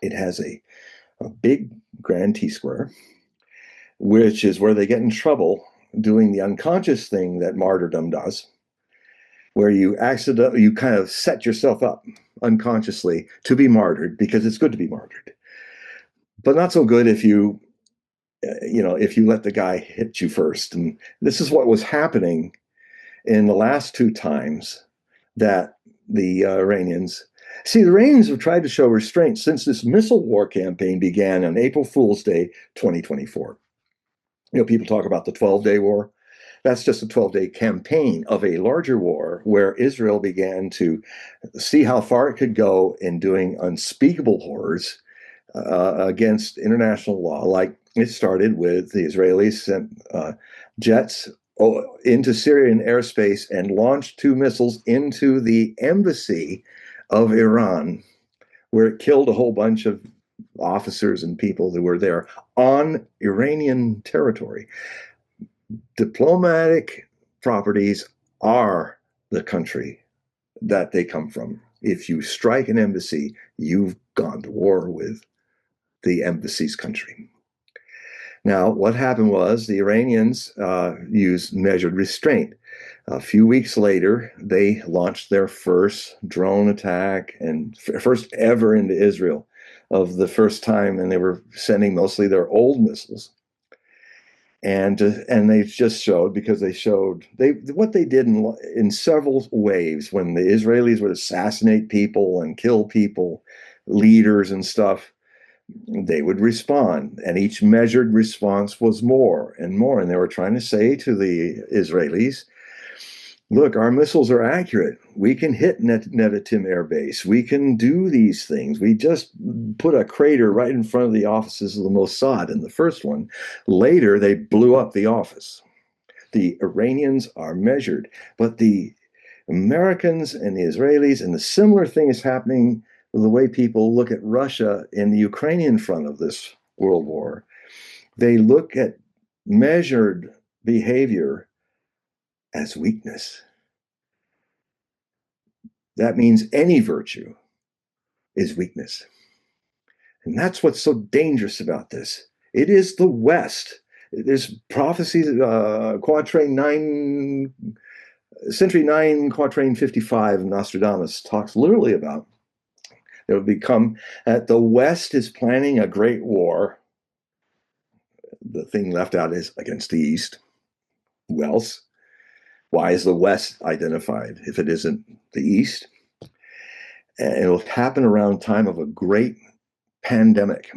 It has a big grand T-square, which is where they get in trouble doing the unconscious thing that martyrdom does, where you kind of set yourself up unconsciously to be martyred, because it's good to be martyred, but not so good if you let the guy hit you first. And this is what was happening in the last two times that the Iranians have tried to show restraint since this missile war campaign began on April Fool's Day 2024. People talk about the 12-day war. That's just a 12-day campaign of a larger war where Israel began to see how far it could go in doing unspeakable horrors against international law. Like, it started with the Israelis sent jets into Syrian airspace and launched 2 missiles into the embassy of Iran, where it killed a whole bunch of officers and people that were there on Iranian territory. Diplomatic properties are the country that they come from. If you strike an embassy, you've gone to war with the embassy's country. Now, what happened was the Iranians used measured restraint. A few weeks later, they launched their first drone attack, and first ever into Israel, of the first time, and they were sending mostly their old missiles. And they just showed, because what they did in several waves when the Israelis would assassinate people and kill people, leaders and stuff. They would respond, and each measured response was more and more. And they were trying to say to the Israelis, look, our missiles are accurate. We can hit Nevatim Air Base. We can do these things. We just put a crater right in front of the offices of the Mossad in the first one. Later, they blew up the office. The Iranians are measured, but the Americans and the Israelis, and the similar thing is happening the way people look at Russia in the Ukrainian front of this world war. They look at measured behavior as weakness. That means any virtue is weakness. And that's what's so dangerous about this. It is the West. There's prophecies, quatrain 9, century 9, quatrain 55 of Nostradamus talks literally about it would become that the West is planning a great war. The thing left out is against the East. Who else? Why is the West identified if it isn't the East? And it'll happen around time of a great pandemic.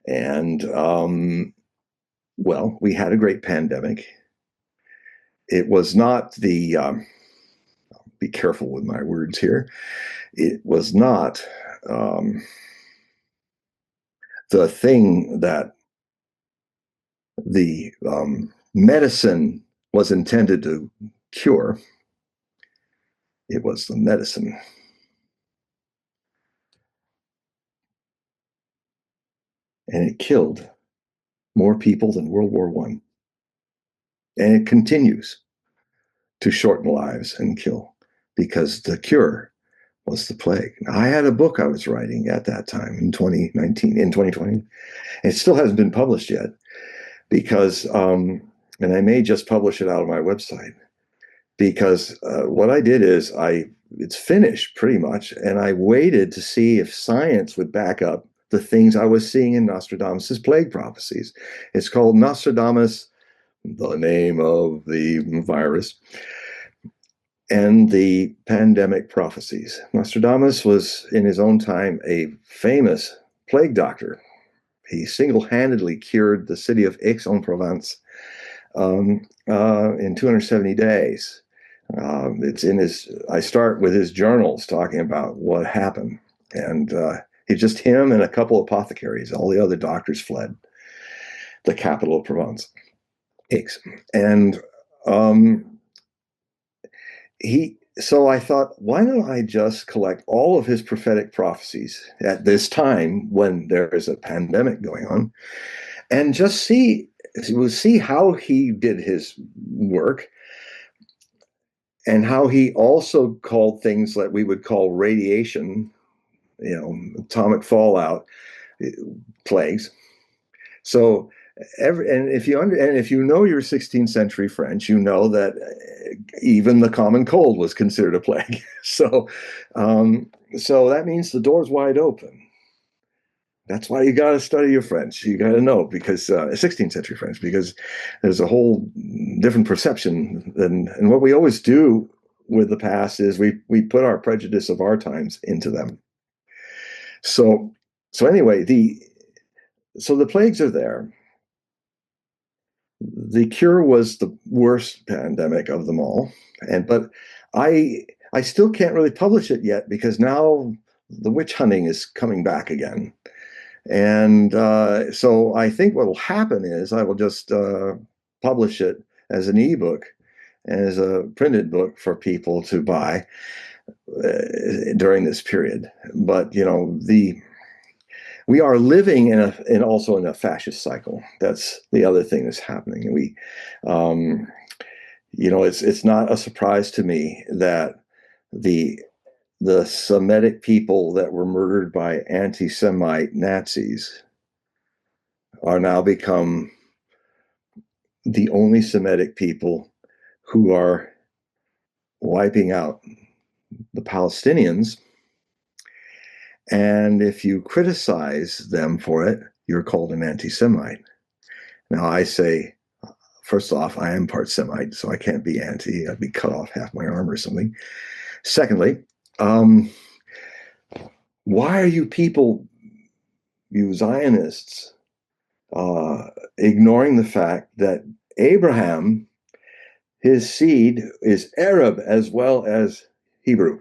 And, we had a great pandemic. It was not the, be careful with my words here. It was not the thing that the medicine was intended to cure. It was the medicine. And it killed more people than World War I. And it continues to shorten lives and kill, because the cure was the plague. Now, I had a book I was writing at that time in 2020. It still hasn't been published yet, because, and I may just publish it out of my website, because what I did is it's finished pretty much, and I waited to see if science would back up the things I was seeing in Nostradamus's plague prophecies. It's called Nostradamus, the name of the virus, and the pandemic prophecies. Nostradamus was, in his own time, a famous plague doctor. He single-handedly cured the city of Aix-en-Provence in 270 days. It's in I start with his journals talking about what happened. And it's just him and a couple of apothecaries. All the other doctors fled the capital of Provence, Aix. And so I thought, why don't I just collect all of his prophetic prophecies at this time when there is a pandemic going on, and just see how he did his work, and how he also called things that we would call radiation, atomic fallout, plagues. So and if you know your 16th century French, you know that even the common cold was considered a plague. So that means the door's wide open. That's why you got to study your French. You got to know, because 16th century French, because there's a whole different perception. And what we always do with the past is we put our prejudice of our times into them. So anyway, the plagues are there. The cure was the worst pandemic of them all, but I still can't really publish it yet, because now the witch hunting is coming back again. And so I think what will happen is I will just publish it as an ebook, as a printed book for people to buy during this period. But we are living also in a fascist cycle. That's the other thing that's happening. It's not a surprise to me that the Semitic people that were murdered by anti-Semite Nazis are now become the only Semitic people who are wiping out the Palestinians. And if you criticize them for it, you're called an anti-Semite. Now, I say, first off, I am part Semite, so I can't be anti. I'd be cut off half my arm or something. Secondly, why are you Zionists, ignoring the fact that Abraham, his seed, is Arab as well as Hebrew?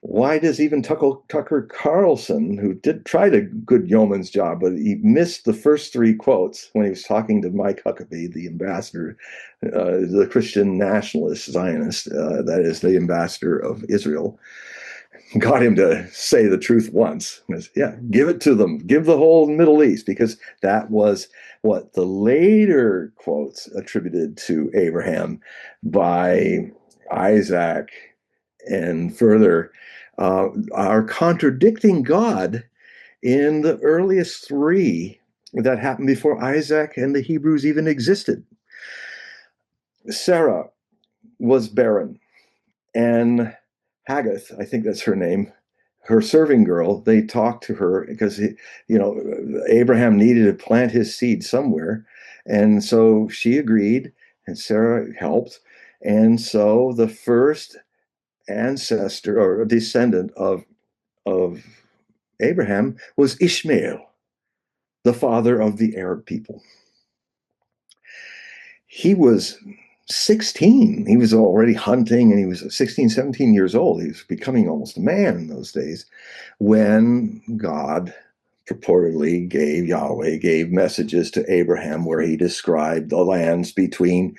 Why does even Tucker Carlson, who did try a good yeoman's job, but he missed the first three quotes when he was talking to Mike Huckabee, the ambassador, the Christian nationalist Zionist, that is the ambassador of Israel, got him to say the truth once. Yeah, give it to them. Give the whole Middle East, because that was what the later quotes attributed to Abraham by Isaac and further are contradicting God in the earliest three that happened before Isaac and the Hebrews even existed. Sarah was barren, and Haggith, I think that's her name, her serving girl, they talked to her because Abraham needed to plant his seed somewhere, and so she agreed, and Sarah helped, and so the first ancestor or descendant of Abraham was Ishmael, the father of the Arab people. He was 16. He was already hunting, and he was 16, 17 years old. He was becoming almost a man in those days when God purportedly Yahweh gave messages to Abraham where he described the lands between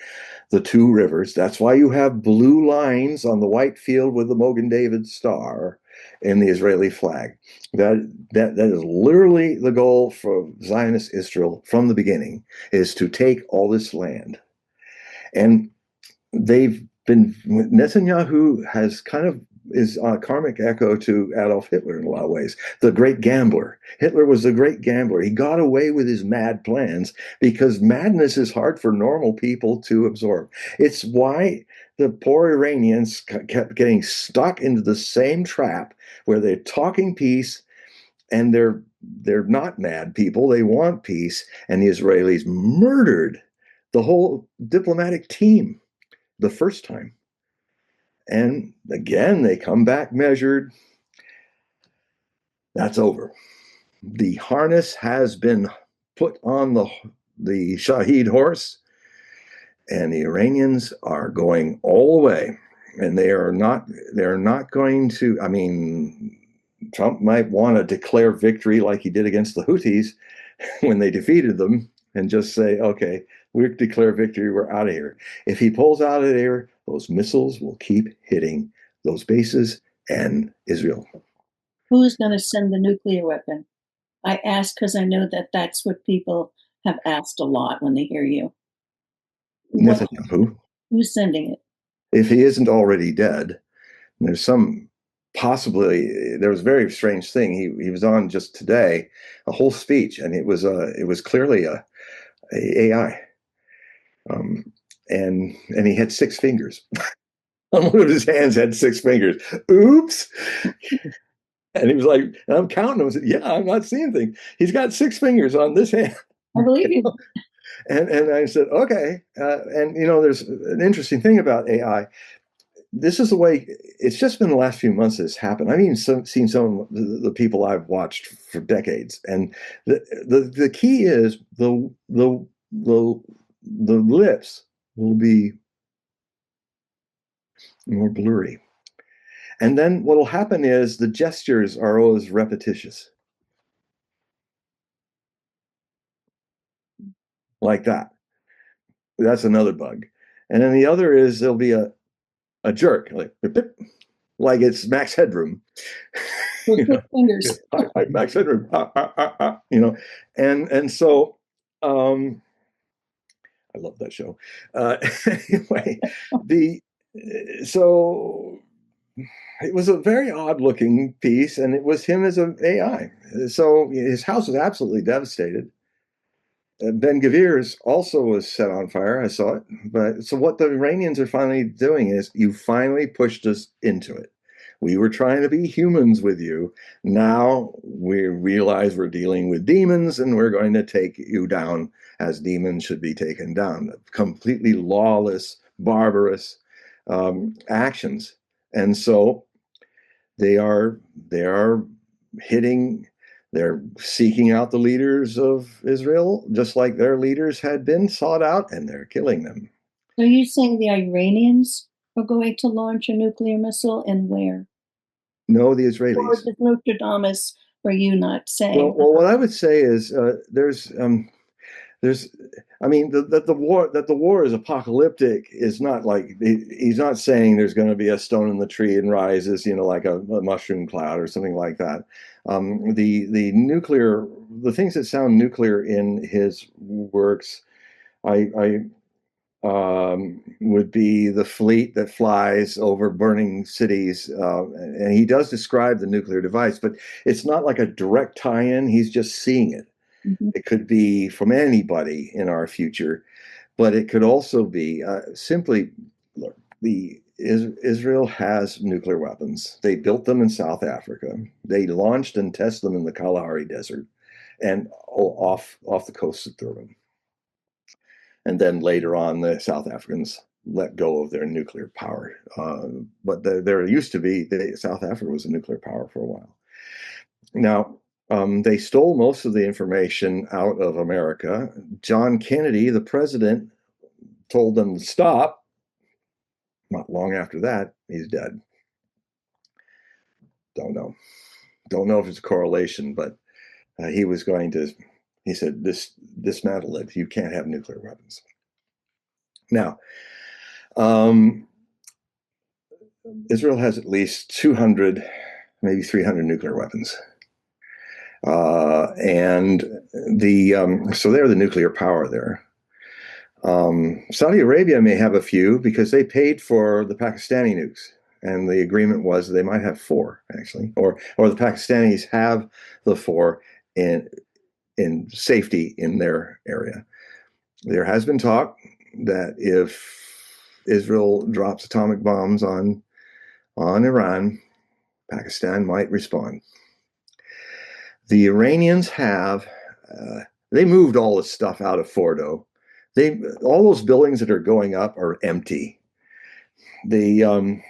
the two rivers. That's why you have blue lines on the white field with the Mogen David star in the Israeli flag. That is literally the goal for Zionist Israel from the beginning, is to take all this land. And Netanyahu has kind of is a karmic echo to Adolf Hitler in a lot of ways. The great gambler. Hitler was the great gambler. He got away with his mad plans because madness is hard for normal people to absorb. It's why the poor Iranians kept getting stuck into the same trap where they're talking peace, and they're not mad people. They want peace. And the Israelis murdered the whole diplomatic team the first time. And again, they come back measured. That's over. The harness has been put on the Shaheed horse, and the Iranians are going all the way. And they're not going to, I mean, Trump might want to declare victory like he did against the Houthis when they defeated them, and just say, okay, we declare victory, we're out of here. If he pulls out of there, those missiles will keep hitting those bases and Israel. Who's going to send the nuclear weapon? I ask because I know that that's what people have asked a lot when they hear you. Netanyahu, Who's sending it? if he isn't already dead, there's some possibly. There was a very strange thing. He was on just today, a whole speech, and it was clearly a AI, and he had 6 fingers. On one of his hands had 6 fingers. Oops. And he was like, and I'm counting them. I said, yeah, I'm not seeing things. He's got 6 fingers on this hand. I believe you. And I said, okay. And there's an interesting thing about AI. This is the way it's just been the last few months that it's happened. I've even seen some of the people I've watched for decades, and the key is the lips will be more blurry, and then what will happen is the gestures are always repetitious, like that. That's another bug, and then the other is there'll be a jerk, like bip, bip, like it's Max Headroom. Fingers. Max Headroom, and so I love that show. Anyway, so it was a very odd looking piece, and it was him as an AI. So his house was absolutely devastated. Ben Gavir's also was set on fire. I saw it. But so what the Iranians are finally doing is you finally pushed us into it. We were trying to be humans with you. Now we realize we're dealing with demons, and we're going to take you down as demons should be taken down. Completely lawless, barbarous actions. And so they are hitting. They're seeking out the leaders of Israel, just like their leaders had been sought out, and they're killing them. So you're saying the Iranians are going to launch a nuclear missile, and where? No, the Or Israelis. the Nostradamus were you not saying? Well, what I would say is I mean, that the war is apocalyptic is not like he's not saying there's going to be a stone in the tree and rises, like a mushroom cloud or something like that. The nuclear, the things that sound nuclear in his works, I would be the fleet that flies over burning cities, and he does describe the nuclear device, but it's not like a direct tie-in. He's just seeing it. Mhm. It could be from anybody in our future, but it could also be simply, look, Israel has nuclear weapons. They built them in South Africa. They launched and tested them in the Kalahari Desert and off the coast of Durban. And then later on, the South Africans let go of their nuclear power. But there used to be, South Africa was a nuclear power for a while. Now, they stole most of the information out of America. John Kennedy, the president, told them to stop. Not long after that, he's dead. Don't know. Don't know if it's a correlation, but he said, dismantle it. You can't have nuclear weapons. Now, Israel has at least 200, maybe 300 nuclear weapons. And so they're the nuclear power there. Saudi Arabia may have a few because they paid for the Pakistani nukes, and the agreement was they might have 4 actually, or the Pakistanis have the 4 in safety in their area. There has been talk that if Israel drops atomic bombs on Iran, Pakistan might respond. The Iranians have they moved all this stuff out of Fordo. All those buildings that are going up are empty. Iran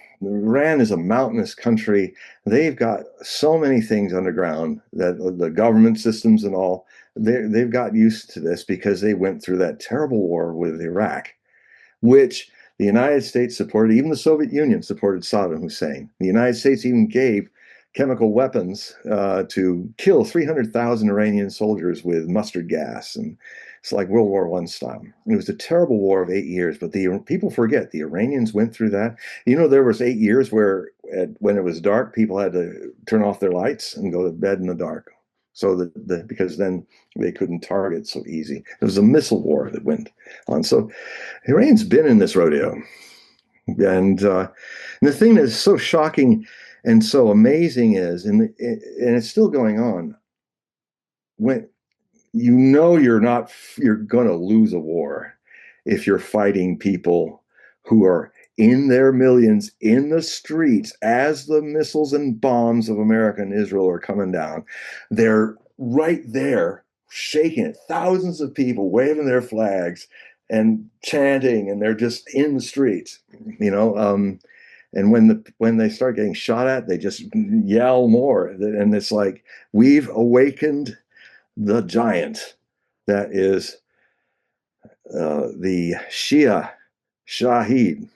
is a mountainous country. They've got so many things underground that the government systems and all, they've got used to this because they went through that terrible war with Iraq, which the United States supported. Even the Soviet Union supported Saddam Hussein. The United States even gave chemical weapons to kill 300,000 Iranian soldiers with mustard gas. And It's like World War I style. It was a terrible war of 8 years, but the people forget the Iranians went through that. There was 8 years where when it was dark, people had to turn off their lights and go to bed in the dark. So because then they couldn't target so easy. It was a missile war that went on. So Iran's been in this rodeo. And the thing that's so shocking and so amazing is, and it's still going on, when you're going to lose a war if you're fighting people who are in their millions in the streets as the missiles and bombs of America and Israel are coming down. They're right there shaking it, thousands of people waving their flags and chanting, and they're just in the streets, and when they start getting shot at, they just yell more, and it's like we've awakened the giant that is the Shia Shahid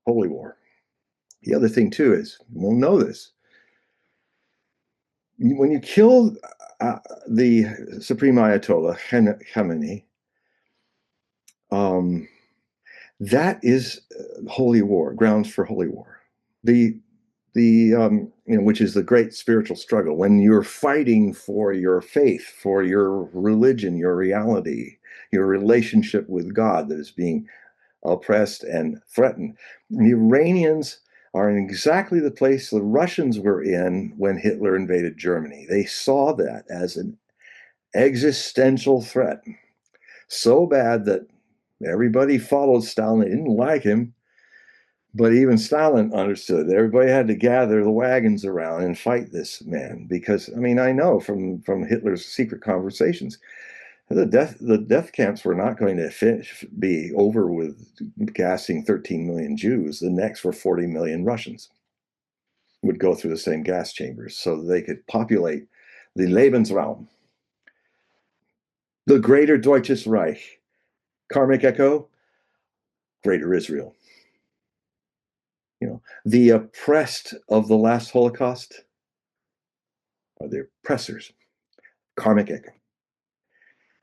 holy war. The other thing too is, we'll know this, when you kill the Supreme Ayatollah Khamenei, that is holy war, grounds for holy war. Which is the great spiritual struggle, when you're fighting for your faith, for your religion, your reality, your relationship with God that is being oppressed and threatened. The Iranians are in exactly the place the Russians were in when Hitler invaded Germany. They saw that as an existential threat, so bad that everybody followed Stalin. They didn't like him, but even Stalin understood that everybody had to gather the wagons around and fight this man. Because, I know from Hitler's secret conversations, the death camps were not going to be over with gassing 13 million Jews. The next were 40 million Russians would go through the same gas chambers so that they could populate the Lebensraum, the greater Deutsches Reich. Karmic echo, greater Israel. The oppressed of the last Holocaust are the oppressors. Karmic echo.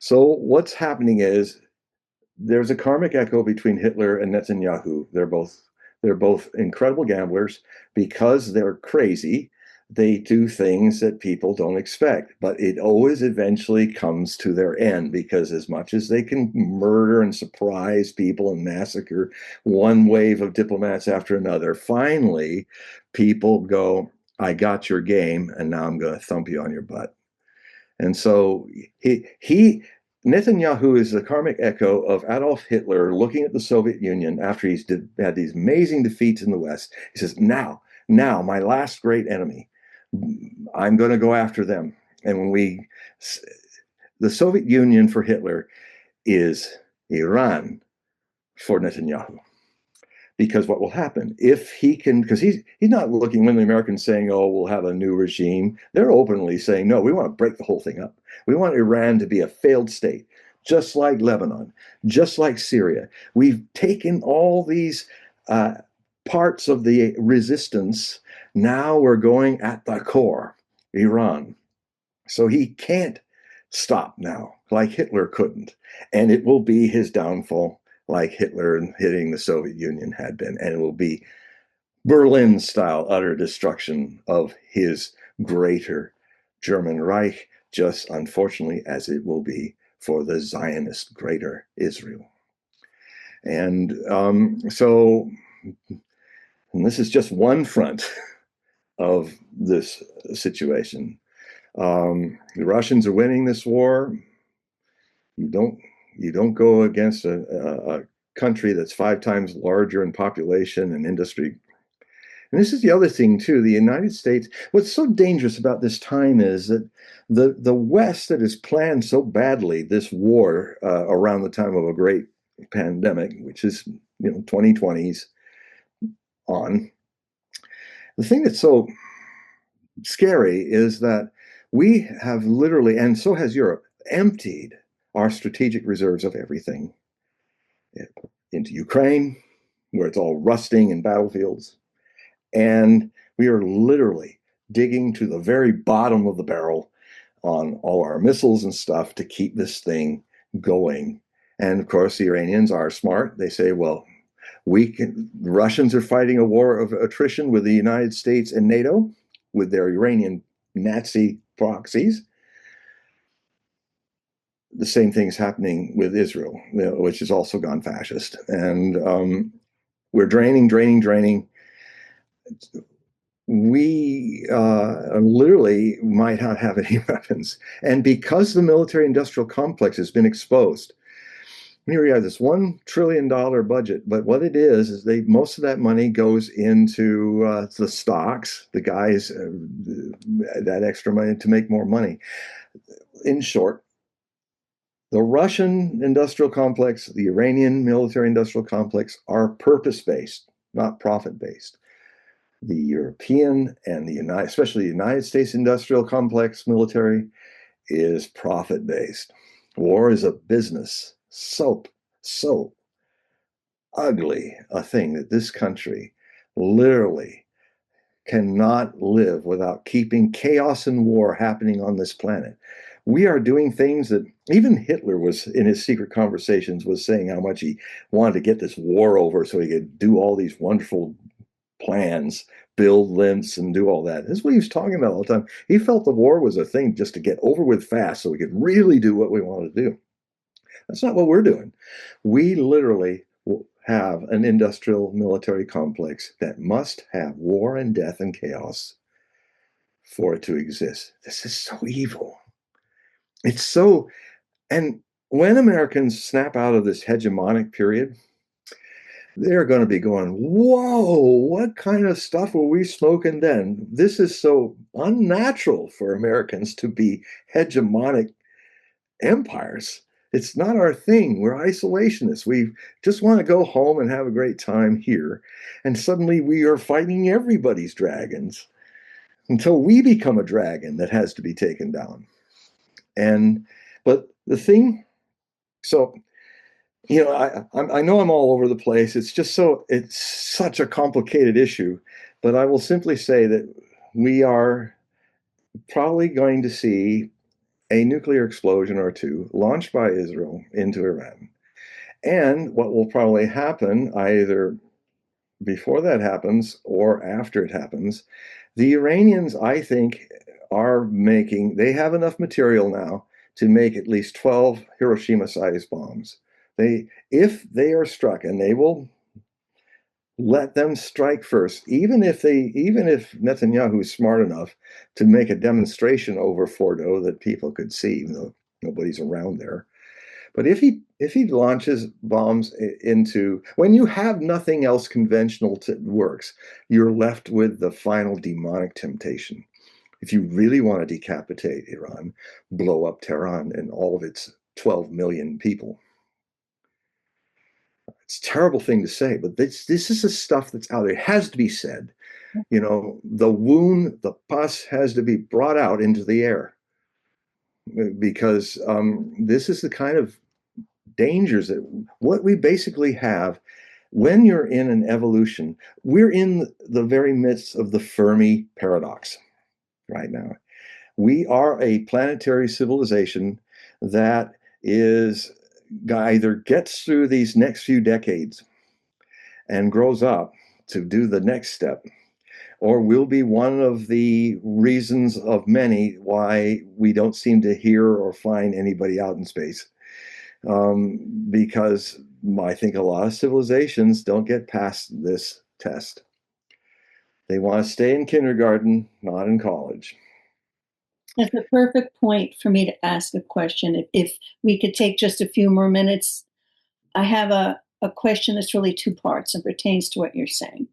So what's happening is there's a karmic echo between Hitler and Netanyahu. They're both incredible gamblers. Because they're crazy, they do things that people don't expect, but it always eventually comes to their end, because as much as they can murder and surprise people and massacre one wave of diplomats after another, finally people go, I got your game, and now I'm going to thump you on your butt. And so Netanyahu is the karmic echo of Adolf Hitler looking at the Soviet Union after he's had these amazing defeats in the West. He says, now, my last great enemy, I'm going to go after them. And the Soviet Union for Hitler is Iran for Netanyahu. Because what will happen if he can, because he's not looking, when the Americans saying, oh, we'll have a new regime, they're openly saying, no, we want to break the whole thing up. We want Iran to be a failed state, just like Lebanon, just like Syria. We've taken all these parts of the resistance. Now we're going at the core, Iran. So he can't stop now, like Hitler couldn't. And it will be his downfall, like Hitler hitting the Soviet Union had been. And it will be Berlin-style utter destruction of his greater German Reich, just unfortunately as it will be for the Zionist greater Israel. And and this is just one front of this situation. The Russians are winning this war. You don't go against a country that's 5 times larger in population and industry. And this is the other thing too. The United States. What's so dangerous about this time is that the West, that has planned so badly this war around the time of a great pandemic, which is 2020s on. The thing that's so scary is that we have literally, and so has Europe, emptied our strategic reserves of everything into Ukraine, where it's all rusting in battlefields. And we are literally digging to the very bottom of the barrel on all our missiles and stuff to keep this thing going. And of course, the Iranians are smart. They say, well, the Russians are fighting a war of attrition with the United States and NATO with their Iranian Nazi proxies. The same thing's happening with Israel, which has also gone fascist. And we're draining. We literally might not have any weapons. And because the military-industrial complex has been exposed, here we have this $1 trillion budget, but what it is most of that money goes into the stocks, the guys, that extra money to make more money. In short, the Russian industrial complex, the Iranian military-industrial complex are purpose-based, not profit-based. The European and especially the United States industrial complex military is profit-based. War is a business. So ugly a thing that this country literally cannot live without keeping chaos and war happening on this planet. We are doing things that even Hitler was, in his secret conversations, was saying how much he wanted to get this war over so he could do all these wonderful plans, build links and do all that. This is what he was talking about all the time. He felt the war was a thing just to get over with fast so we could really do what we want to do. That's not what we're doing. We literally have an industrial military complex that must have war and death and chaos for it to exist. This is so evil. It's so, and when Americans snap out of this hegemonic period, they're going to be going, whoa, what kind of stuff were we smoking then? This is so unnatural for Americans to be hegemonic empires. It's not our thing. We're isolationists. We just want to go home and have a great time here. And suddenly we are fighting everybody's dragons until we become a dragon that has to be taken down. But the thing, so, I know I'm all over the place. It's such a complicated issue, but I will simply say that we are probably going to see a nuclear explosion or two launched by Israel into Iran. And what will probably happen, either before that happens or after it happens, the Iranians, I think, they have enough material now to make at least 12 Hiroshima-sized bombs. If they are struck, and they will let them strike first, even if Netanyahu is smart enough to make a demonstration over Fordo that people could see, even though nobody's around there. But if he launches bombs into, when you have nothing else conventional that works, you're left with the final demonic temptation. If you really want to decapitate Iran, blow up Tehran and all of its 12 million people. It's a terrible thing to say, but this is the stuff that's out there. It has to be said. The wound, the pus has to be brought out into the air, because this is the kind of dangers that what we basically have when you're in an evolution. We're in the very midst of the Fermi paradox right now. We are a planetary civilization that either gets through these next few decades and grows up to do the next step, or will be one of the reasons of many why we don't seem to hear or find anybody out in space. Because I think a lot of civilizations don't get past this test. They want to stay in kindergarten, not in college. That's a perfect point for me to ask a question. If we could take just a few more minutes, I have a question that's really two parts and pertains to what you're saying.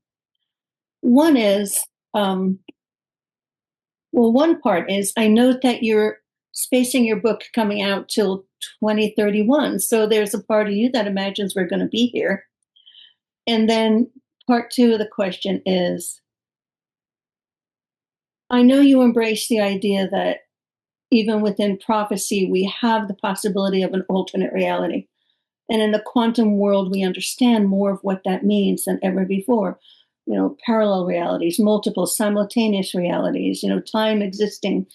One is, one part is, I note that you're spacing your book coming out till 2031. So there's a part of you that imagines we're going to be here. And then part two of the question is, I know you embrace the idea that even within prophecy, we have the possibility of an alternate reality. And in the quantum world, we understand more of what that means than ever before. Parallel realities, multiple simultaneous realities, time existing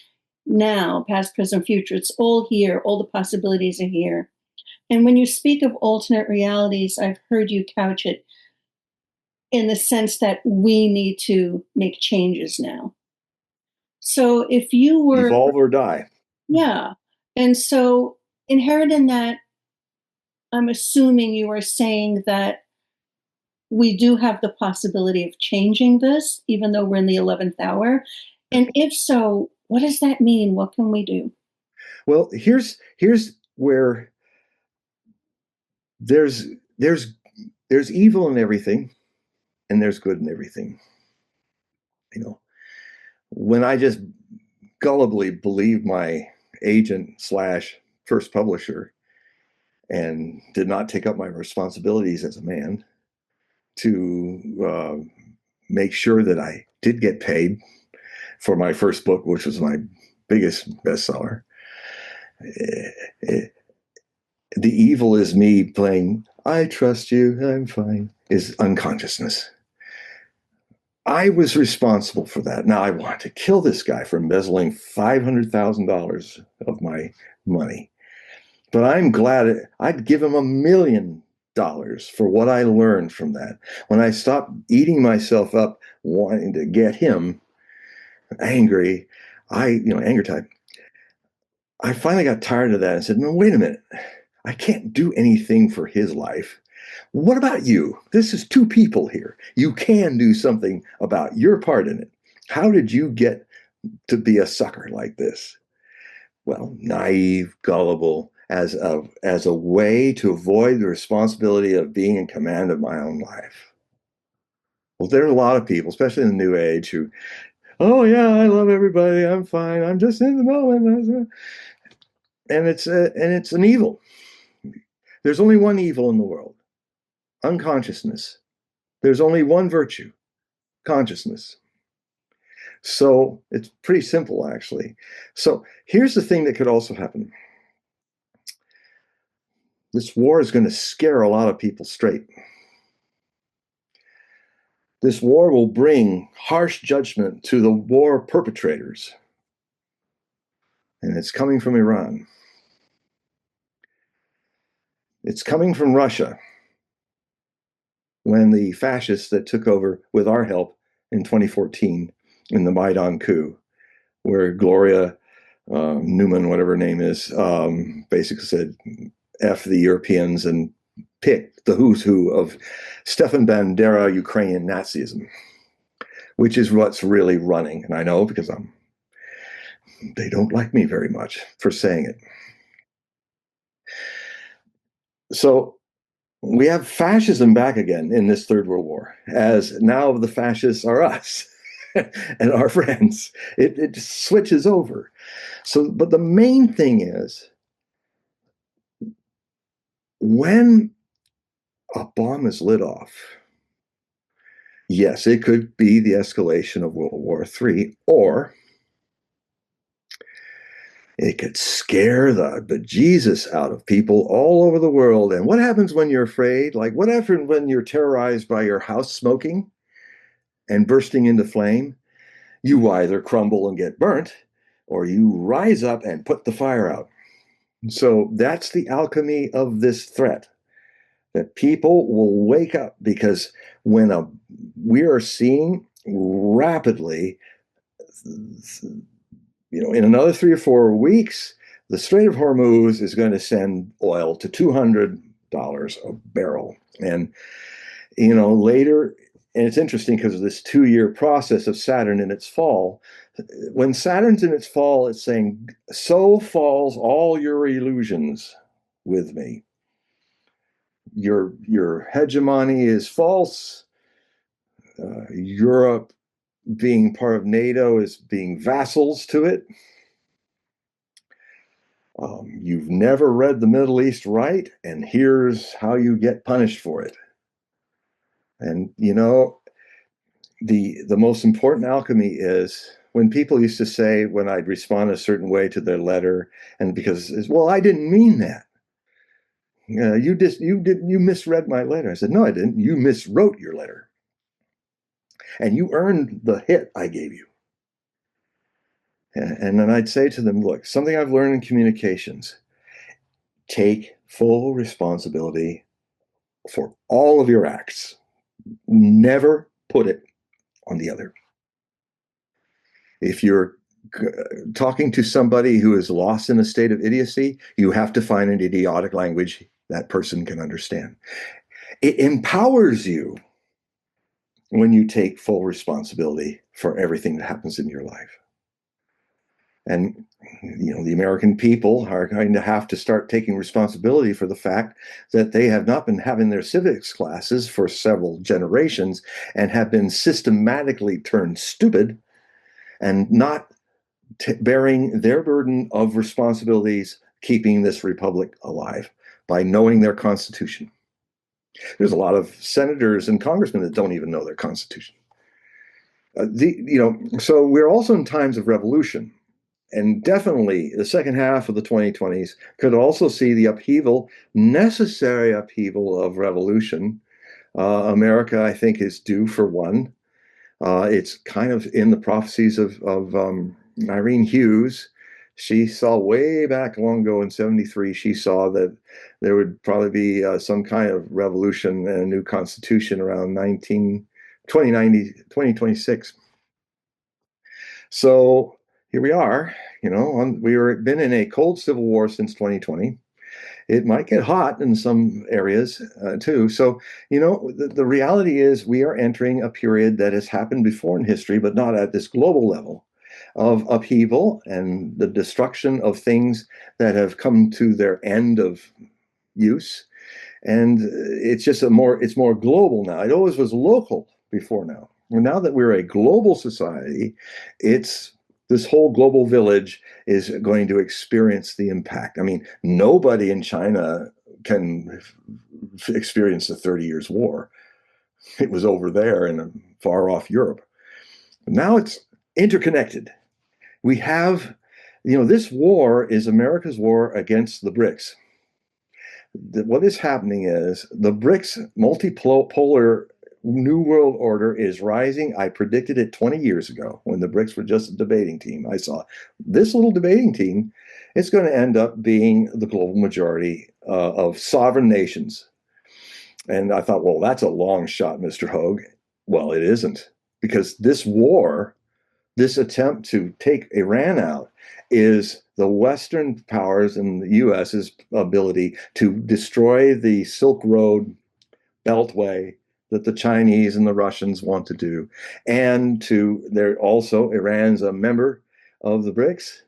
now, past, present, future. It's all here. All the possibilities are here. And when you speak of alternate realities, I've heard you couch it in the sense that we need to make changes now. So if you were, Evolve or die. yeah. And so inherent in that, I'm assuming you are saying that we do have the possibility of changing this, even though we're in the 11th hour. And if so, what does that mean? What can we do? Well, here's where there's evil in everything, and there's good in everything. You know, when I just gullibly believed my agent slash first publisher and did not take up my responsibilities as a man to make sure that I did get paid for my first book, which was my biggest bestseller. The evil is me playing, I trust you, I'm fine, is unconsciousness. I was responsible for that. Now I want to kill this guy for embezzling $500,000 of my money. But I'm glad I'd give him $1 million for what I learned from that. When I stopped eating myself up wanting to get him angry, anger type, I finally got tired of that and said, no, wait a minute. I can't do anything for his life. What about you? This is two people here. You can do something about your part in it. How did you get to be a sucker like this? Well, naive, gullible, as a way to avoid the responsibility of being in command of my own life. Well, there are a lot of people, especially in the new age, who, oh yeah, I love everybody. I'm fine. I'm just in the moment. And it's an evil. There's only one evil in the world: unconsciousness. There's only one virtue: consciousness. So it's pretty simple, actually. So here's the thing that could also happen. This war is going to scare a lot of people straight. This war will bring harsh judgment to the war perpetrators. And it's coming from Iran. It's coming from Russia, when the fascists that took over with our help in 2014 in the Maidan coup, where Gloria Newman, whatever her name is, basically said, F the Europeans, and picked the who's who of Stefan Bandera Ukrainian Nazism, which is what's really running. And I know because they don't like me very much for saying it. So we have fascism back again in this Third World War, as now the fascists are us and our friends. It switches over. So, but the main thing is, when a bomb is lit off, yes, it could be the escalation of World War III, or it could scare the bejesus out of people all over the world. And what happens when you're afraid? Like, what happens when you're terrorized by your house smoking and bursting into flame? You either crumble and get burnt, or you rise up and put the fire out. So that's the alchemy of this threat, that people will wake up, because when we are seeing rapidly, in another 3 or 4 weeks, the Strait of Hormuz is going to send oil to $200 a barrel. And, later, and it's interesting because of this 2-year process of Saturn in its fall. When Saturn's in its fall, it's saying, so falls all your illusions with me. Your hegemony is false. Europe, being part of NATO, is being vassals to it. You've never read the Middle East right, and here's how you get punished for it. And the most important alchemy is when people used to say, when I'd respond a certain way to their letter, and because, well, I didn't mean that. You misread my letter. I said, no, I didn't. You miswrote your letter, and you earned the hit I gave you. And then I'd say to them, look, something I've learned in communications, take full responsibility for all of your acts. Never put it on the other. If you're talking to somebody who is lost in a state of idiocy, you have to find an idiotic language that person can understand. It empowers you when you take full responsibility for everything that happens in your life. And the American people are going to have to start taking responsibility for the fact that they have not been having their civics classes for several generations and have been systematically turned stupid and not bearing their burden of responsibilities keeping this republic alive by knowing their constitution. There's a lot of senators and congressmen that don't even know their constitution. So we're also in times of revolution. And definitely the second half of the 2020s could also see the necessary upheaval of revolution. America, I think, is due for one. It's kind of in the prophecies of Irene Hughes. She saw way back long ago in 73, she saw that there would probably be some kind of revolution and a new constitution around 2026. So here we are, we've been in a cold civil war since 2020. It might get hot in some areas too. So, the reality is we are entering a period that has happened before in history, but not at this global level of upheaval and the destruction of things that have come to their end of use. And it's more global now. It always was local before now. Well, now that we're a global society, this whole global village is going to experience the impact. I mean, nobody in China can experience the 30 Years' War. It was over there in far off Europe. But now it's interconnected. We have, this war is America's war against the BRICS. What is happening is the BRICS multipolar New World Order is rising. I predicted it 20 years ago when the BRICS were just a debating team. I saw this little debating team. It's going to end up being the global majority of sovereign nations. And I thought, well, that's a long shot, Mr. Hogue. Well, it isn't, because this war, this attempt to take Iran out, is the Western powers and the US's ability to destroy the Silk Road Beltway that the Chinese and the Russians want to do. And they're also, Iran's a member of the BRICS.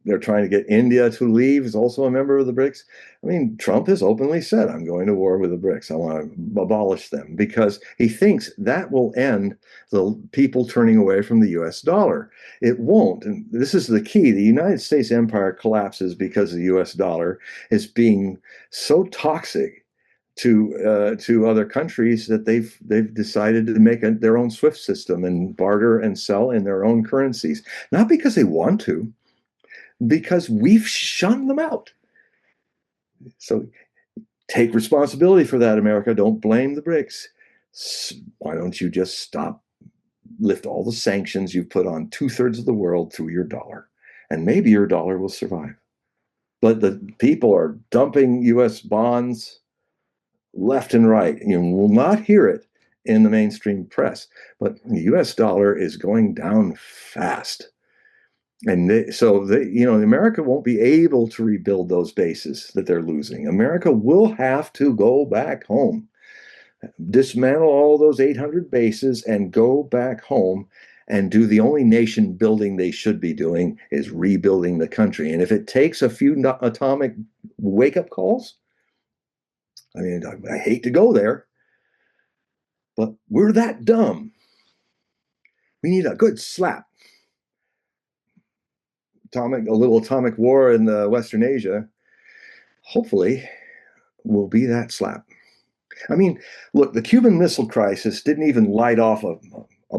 They're trying to get India to leave, is also a member of the BRICS. I mean, Trump has openly said, I'm going to war with the BRICS. I want to abolish them, because he thinks that will end the people turning away from the US dollar. It won't. And this is the key. The United States empire collapses because the US dollar is being so toxic to other countries that they've decided to make their own SWIFT system and barter and sell in their own currencies. Not because they want to, because we've shunned them out. So take responsibility for that, America. Don't blame the BRICS. Why don't you just lift all the sanctions you've put on 2/3 of the world through your dollar, and maybe your dollar will survive. But the people are dumping US bonds left and right. You will not hear it in the mainstream press, but the US dollar is going down fast. And America won't be able to rebuild those bases that they're losing. America will have to go back home, dismantle all those 800 bases and go back home and do the only nation building they should be doing, is rebuilding the country. And if it takes a few atomic wake-up calls, I mean, I hate to go there, but we're that dumb. We need a good slap. A little atomic war in Western Asia, hopefully, will be that slap. I mean, look, the Cuban Missile Crisis didn't even light off a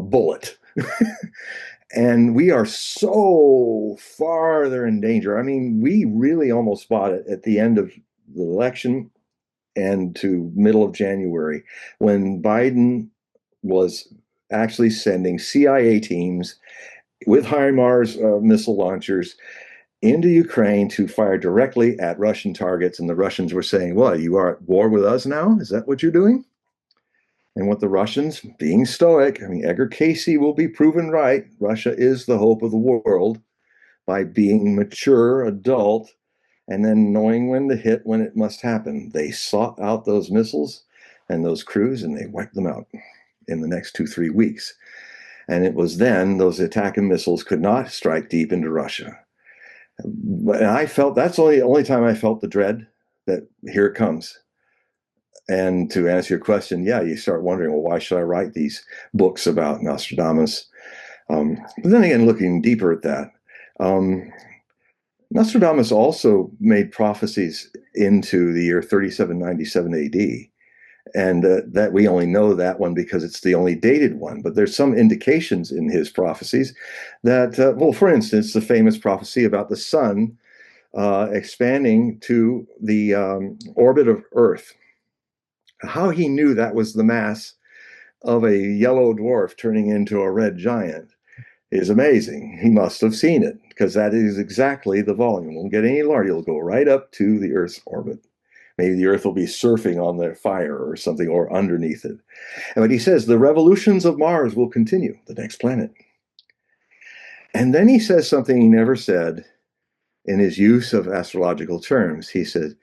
bullet. And we are so farther in danger. I mean, we really almost fought it at the end of the election and to middle of January, when Biden was actually sending CIA teams with HIMARS missile launchers into Ukraine to fire directly at Russian targets. And the Russians were saying, well, you are at war with us now? Is that what you're doing? And what the Russians, being stoic, I mean, Edgar Casey will be proven right. Russia is the hope of the world by being mature, adult, and then knowing when to hit when it must happen. They sought out those missiles and those crews, and they wiped them out in the next 2-3 weeks. And it was then those attacking missiles could not strike deep into Russia. But I felt that's the only time I felt the dread that here it comes. And to answer your question, yeah, you start wondering, well, why should I write these books about Nostradamus? But then again, looking deeper at that, Nostradamus also made prophecies into the year 3797 AD. And that we only know that one because it's the only dated one. But there's some indications in his prophecies that, well, for instance, the famous prophecy about the sun expanding to the orbit of Earth. How he knew that was the mass of a yellow dwarf turning into a red giant is amazing. He must have seen it because that is exactly the volume. It won't get any larger. It'll go right up to the Earth's orbit. Maybe the Earth will be surfing on the fire or something, or underneath it. And what he says, the revolutions of Mars will continue, the next planet. And then he says something he never said in his use of astrological terms. He said,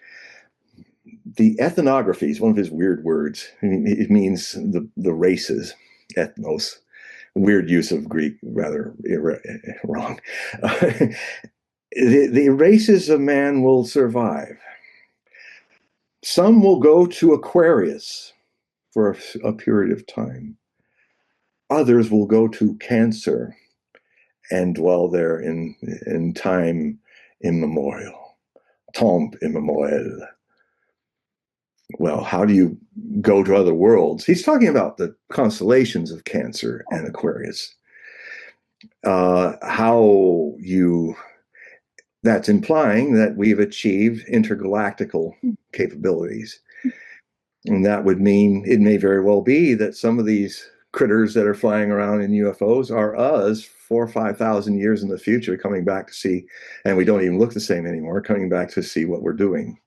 the ethnography is one of his weird words. It means the races, ethnos. Weird use of Greek, rather wrong. The races of man will survive. Some will go to Aquarius for a period of time. Others will go to Cancer and dwell there in time immemorial, temps immemorial. Well, how do you go to other worlds? He's talking about the constellations of Cancer and Aquarius. That's implying that we've achieved intergalactical capabilities. And that would mean it may very well be that some of these critters that are flying around in UFOs are us 4,000 or 5,000 years in the future coming back to see, and we don't even look the same anymore, coming back to see what we're doing.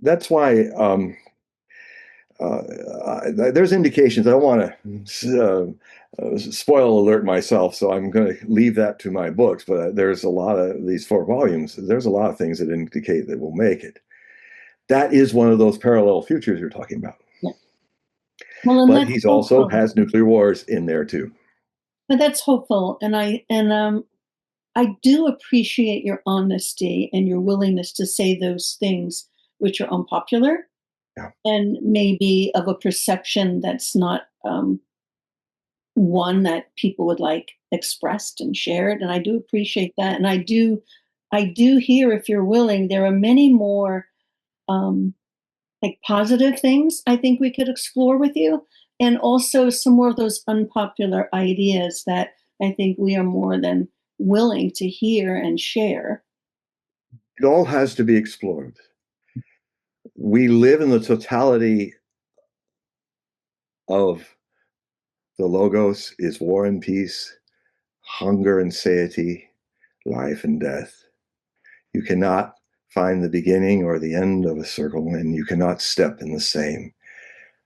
That's why there's indications. I don't want to spoil alert myself, so I'm going to leave that to my books. But there's a lot of these 4 volumes. There's a lot of things that indicate that we'll make it. That is one of those parallel futures you're talking about. Yeah. Well, but he's also has nuclear wars in there too. But that's hopeful, and I do appreciate your honesty and your willingness to say those things which are unpopular, and maybe of a perception that's not one that people would like expressed and shared. And I do appreciate that, and I do hear, if you're willing, there are many more like positive things I think we could explore with you, and also some more of those unpopular ideas that I think we are more than willing to hear and share. It all has to be explored. We live in the totality of the logos is war and peace, hunger and satiety, life and death. You cannot find the beginning or the end of a circle, and you cannot step in the same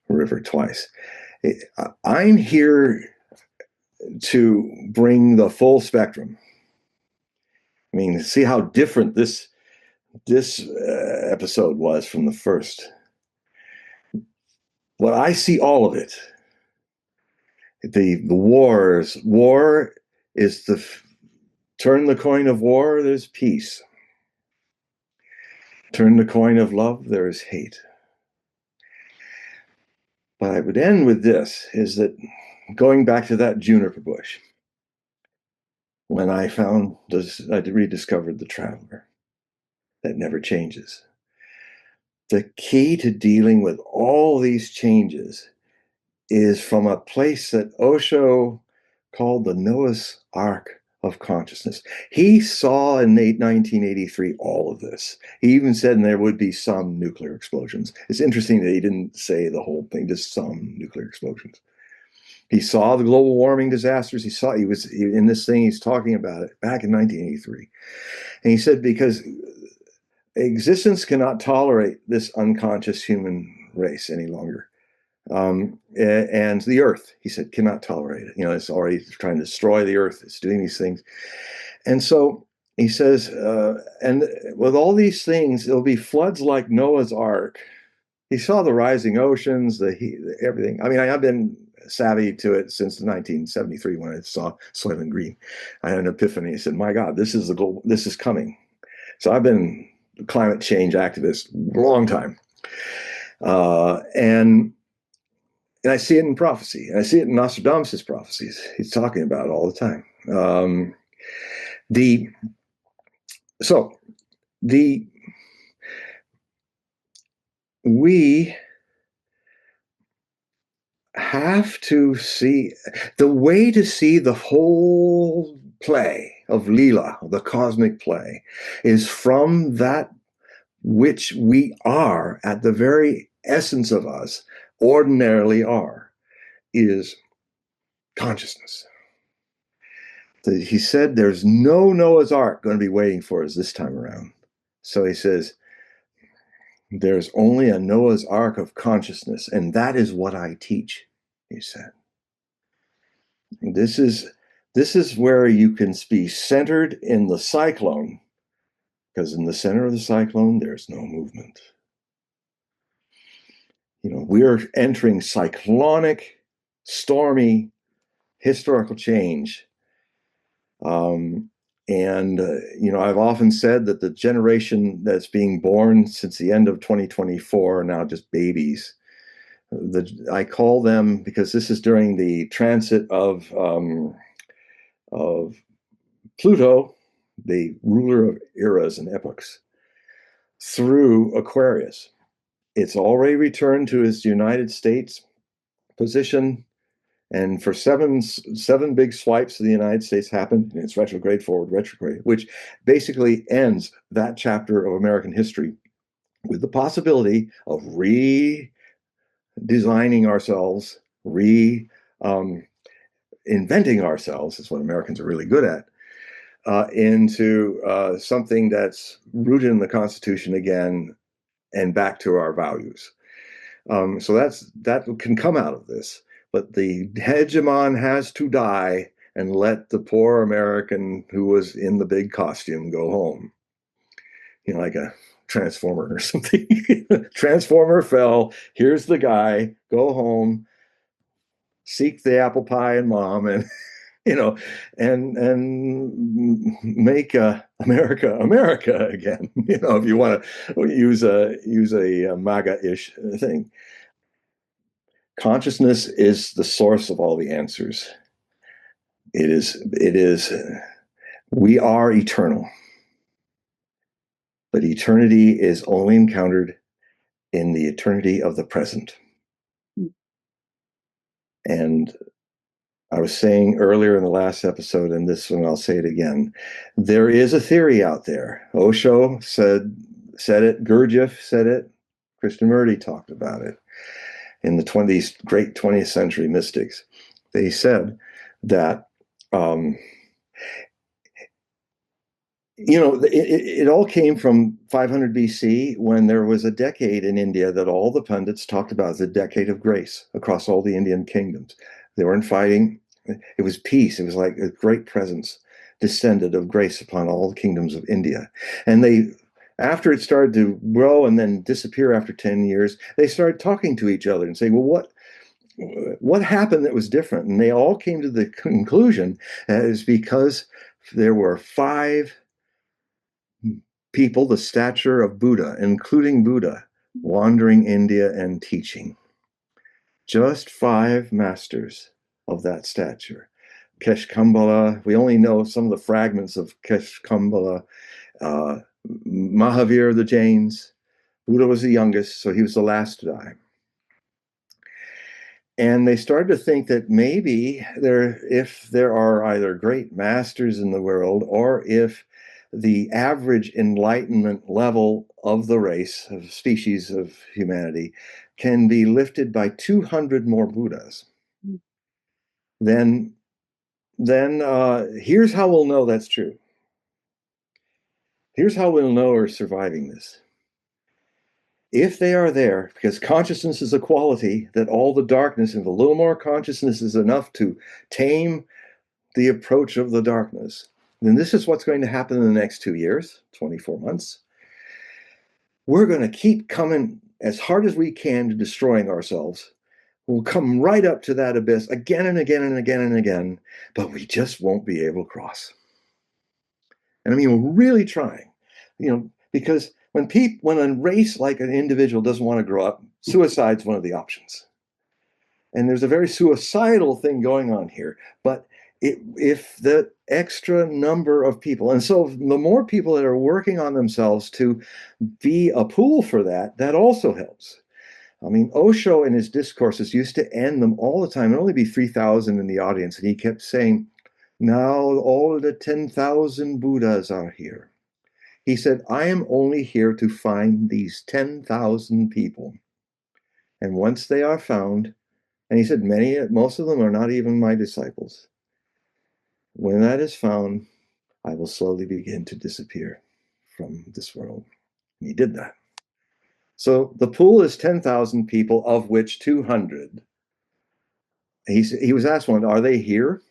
river twice. I'm here to bring the full spectrum. I mean, see how different this episode was from the first. Well, I see all of it. The wars. War is turn the coin of war, there's peace. Turn the coin of love, there is hate. But I would end with this, is that going back to that juniper bush, when I rediscovered the traveler that never changes. The key to dealing with all these changes is from a place that Osho called the Noah's Ark of consciousness. He saw in 1983 all of this. He even said there would be some nuclear explosions. It's interesting that he didn't say the whole thing, just some nuclear explosions. He saw the global warming disasters. He was in this thing, he's talking about it back in 1983. And he said, because existence cannot tolerate this unconscious human race any longer. And the earth, he said, cannot tolerate it. It's already trying to destroy the earth. It's doing these things. And so he says, and with all these things, it'll be floods like Noah's Ark. He saw the rising oceans, the heat, everything. I mean, I've been savvy to it since 1973 when I saw Soylent Green. I had an epiphany. I said, my God, this is coming. So I've been a climate change activist a long time. And I see it in prophecy. And I see it in Nostradamus' prophecies. He's talking about it all the time. We have to see the way to see the whole play of Leela, the cosmic play, is from that which we are at the very essence of us, ordinarily are, is consciousness. He said there's no Noah's Ark going to be waiting for us this time around. So he says, there's only a Noah's Ark of consciousness, and that is what I teach, he said. This is where you can be centered in the cyclone, because in the center of the cyclone, there's no movement. We're entering cyclonic, stormy, historical change. I've often said that the generation that's being born since the end of 2024 are now just babies. I call them, because this is during the transit of Pluto, the ruler of eras and epochs, through Aquarius. It's already returned to its United States position. And for seven big swipes of the United States happened, and it's retrograde, forward, retrograde, which basically ends that chapter of American history with the possibility of redesigning ourselves, inventing ourselves, is what Americans are really good at, into something that's rooted in the Constitution again and back to our values. So that can come out of this. But the hegemon has to die and let the poor American who was in the big costume go home. Like a transformer or something. Transformer fell. Here's the guy. Go home. Seek the apple pie and mom, and and make America America again. If you want to use a MAGA-ish thing. Consciousness is the source of all the answers. It is, we are eternal. But eternity is only encountered in the eternity of the present. And I was saying earlier in the last episode, and this one I'll say it again, there is a theory out there. Osho said it, Gurdjieff said it, Krishnamurti talked about it. In the great 20th century mystics, they said that it all came from 500 BC, when there was a decade in India that all the pundits talked about as the decade of grace across all the Indian kingdoms. They weren't fighting. It was peace. It was like a great presence descended of grace upon all the kingdoms of India. And after it started to grow and then disappear after 10 years, they started talking to each other and saying, well, what happened that was different? And they all came to the conclusion that it was because there were 5 people the stature of Buddha, including Buddha, wandering India and teaching. Just 5 masters of that stature. Keshkambala, we only know some of the fragments of Keshkambala. Mahavir, the Jains. Buddha was the youngest, so he was the last to die. And they started to think that maybe if there are either great masters in the world, or if the average enlightenment level of the race, of species of humanity, can be lifted by 200 more Buddhas, then here's how we'll know that's true. Here's how we'll know we're surviving this. If they are there, because consciousness is a quality that all the darkness, and a little more consciousness is enough to tame the approach of the darkness, then this is what's going to happen in the next 2 years, 24 months. We're going to keep coming as hard as we can to destroying ourselves. We'll come right up to that abyss again and again and again and again, but we just won't be able to cross. And I mean, we're really trying, because when a race, like an individual, doesn't want to grow up, suicide's one of the options. And there's a very suicidal thing going on here. But if the extra number of people, and so the more people that are working on themselves to be a pool for that, that also helps. I mean, Osho in his discourses used to end them all the time. There'd only be 3,000 in the audience. And he kept saying, now all the 10,000 Buddhas are here. He said, I am only here to find these 10,000 people. And once they are found, and he said, most of them are not even my disciples. When that is found, I will slowly begin to disappear from this world. And he did that. So the pool is 10,000 people, of which 200. He was asked one, are they here?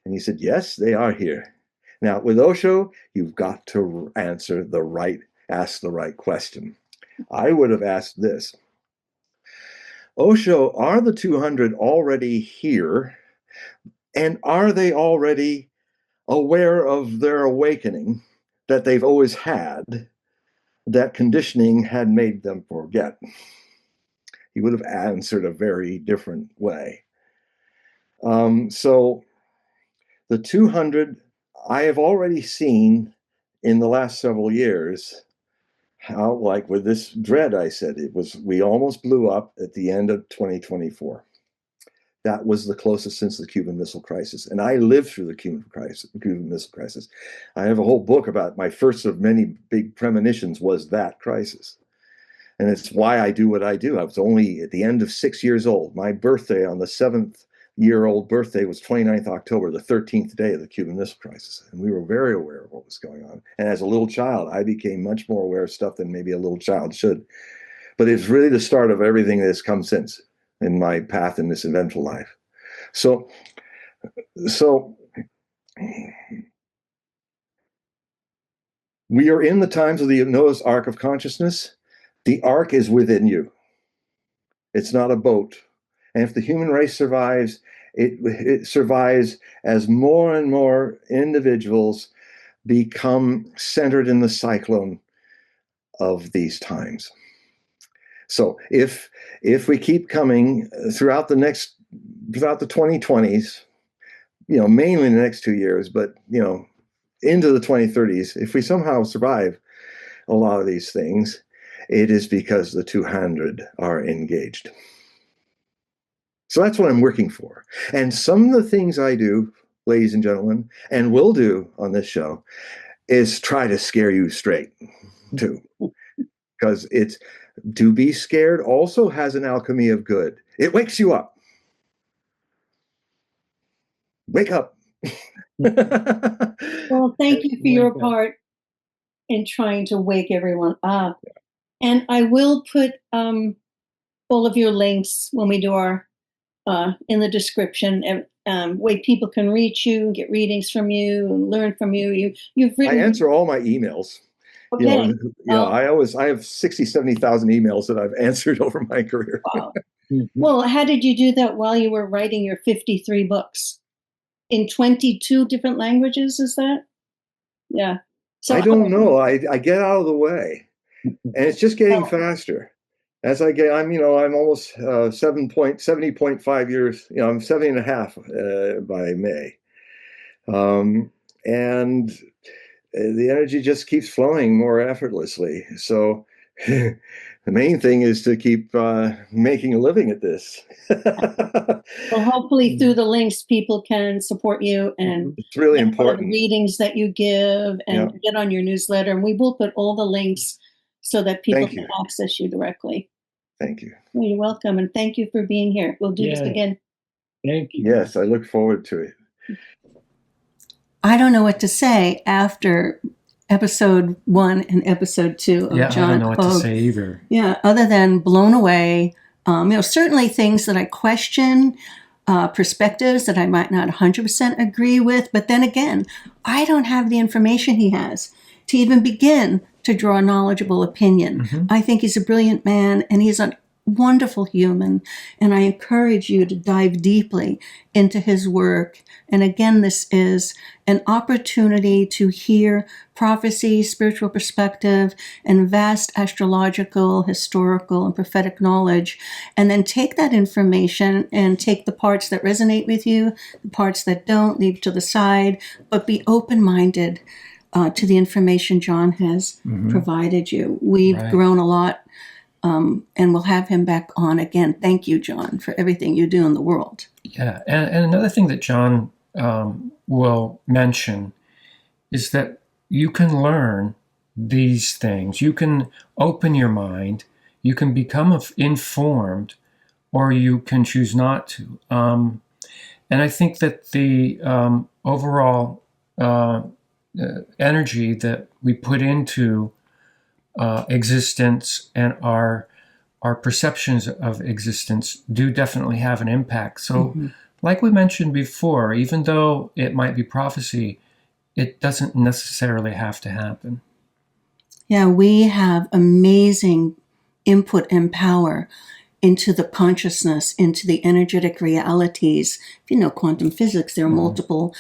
And he said, yes, they are here. Now, with Osho, you've got to ask the right question. I would have asked this. Osho, are the 200 already here? And are they already aware of their awakening that they've always had, that conditioning had made them forget? He would have answered a very different way. So the 200, I have already seen in the last several years how, like with this dread, I said, we almost blew up at the end of 2024. That was the closest since the Cuban Missile Crisis. And I lived through the Cuban Missile Crisis. I have a whole book about my first of many big premonitions was that crisis. And it's why I do what I do. I was only at the end of 6 years old. My birthday on the 7th-year-old birthday was 29th October, the 13th day of the Cuban Missile Crisis. And we were very aware of what was going on. And as a little child, I became much more aware of stuff than maybe a little child should. But it's really the start of everything that has come since in my path in this eventful life. So we are in the times of the Noah's Ark of consciousness. The ark is within you. It's not a boat. And if the human race survives, it survives as more and more individuals become centered in the cyclone of these times. So if we keep coming throughout the 2020s, mainly in the next 2 years, but into the 2030s, if we somehow survive a lot of these things, it is because the 200 are engaged. So that's what I'm working for. And some of the things I do, ladies and gentlemen, and will do on this show, is try to scare you straight too. Because to be scared also has an alchemy of good. It wakes you up. Wake up. Well, thank you for your part in trying to wake everyone up. And I will put all of your links when we do our in the description, way people can reach you, get readings from you, and learn from you. You've written. I answer all my emails. Okay. I have 60, 70,000 emails that I've answered over my career. Wow. Well, how did you do that while you were writing your 53 books in 22 different languages? Is that? Yeah. So I don't know. I get out of the way, and it's just getting faster. As I get, I'm almost 70.5 years. I'm 70 and a half by May, and the energy just keeps flowing more effortlessly. So The main thing is to keep making a living at this. Well, hopefully through the links, people can support you and It's really get one of the important. readings that you give and Yeah. get on your newsletter. And we will put all the links so that people Thank can you. access you directly. Thank you. Well, you're welcome. And thank you for being here. We'll do this Yeah. again. Thank you. Yes, I look forward to it. I don't know what to say after episode 1 and episode 2 of Yeah, John I don't know what to Hogue. say either. Yeah, other than blown away. Certainly things that I question, perspectives that I might not 100% agree with. But then again, I don't have the information he has to even begin to draw a knowledgeable opinion. Mhm. I think he's a brilliant man and he's a wonderful human. And I encourage you to dive deeply into his work. And again, this is an opportunity to hear prophecy, spiritual perspective, and vast astrological, historical, and prophetic knowledge, and then take that information and take the parts that resonate with you, the parts that don't, leave to the side, but be open-minded to the information John has provided you. We've Right. grown a lot, and we'll have him back on again. Thank you, John, for everything you do in the world. Yeah, and another thing that John will mention is that you can learn these things. You can open your mind. You can become informed, or you can choose not to. And I think that the overall energy that we put into existence and our perceptions of existence do definitely have an impact. So, like we mentioned before, even though it might be prophecy, it doesn't necessarily have to happen. Yeah, we have amazing input and power into the consciousness, into the energetic realities. If you know quantum physics, there are multiple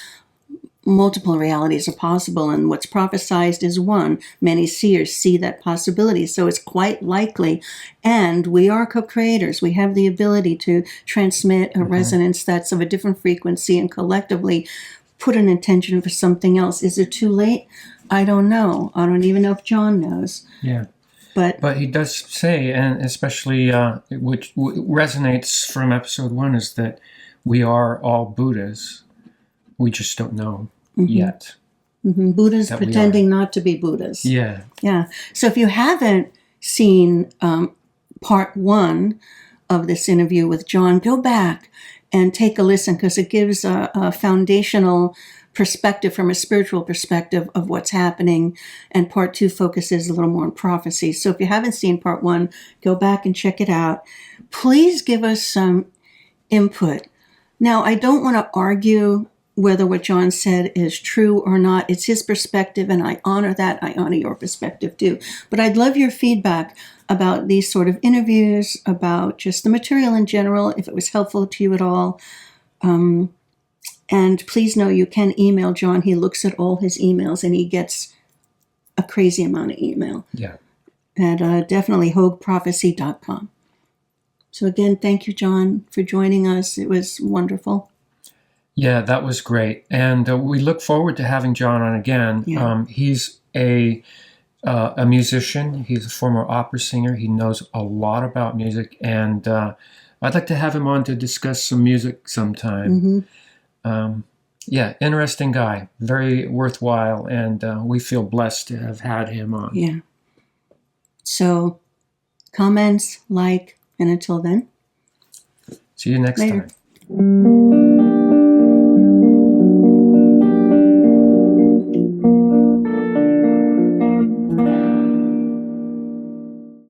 realities are possible, and what's prophesized is one. Many seers see that possibility, so it's quite likely. And we are co-creators. We have the ability to transmit a resonance that's of a different frequency and collectively put an intention for something else. Is it too late? I don't know. I don't even know if John knows. Yeah. But he does say, and especially which resonates from episode 1, is that we are all Buddhas. We just don't know yet. Buddhas that we pretending not to be Buddhas. Yeah. Yeah. So if you haven't seen part 1 of this interview with John, go back and take a listen, because it gives a foundational perspective from a spiritual perspective of what's happening. And part 2 focuses a little more on prophecy. So if you haven't seen part 1, go back and check it out. Please give us some input. Now, I don't want to argue whether what John said is true or not. It's his perspective, and I honor that. I honor your perspective too. But I'd love your feedback about these sort of interviews, about just the material in general, if it was helpful to you at all. And please know you can email John. He looks at all his emails, and he gets a crazy amount of email. Yeah. At definitely hogueprophecy.com. So again, thank you, John, for joining us. It was wonderful. Yeah, that was great. And we look forward to having John on again. Yeah. He's a musician. He's a former opera singer. He knows a lot about music. And I'd like to have him on to discuss some music sometime. Yeah, interesting guy. Very worthwhile. And we feel blessed to have had him on. Yeah. So comments, like, and until then. See you next Later. time.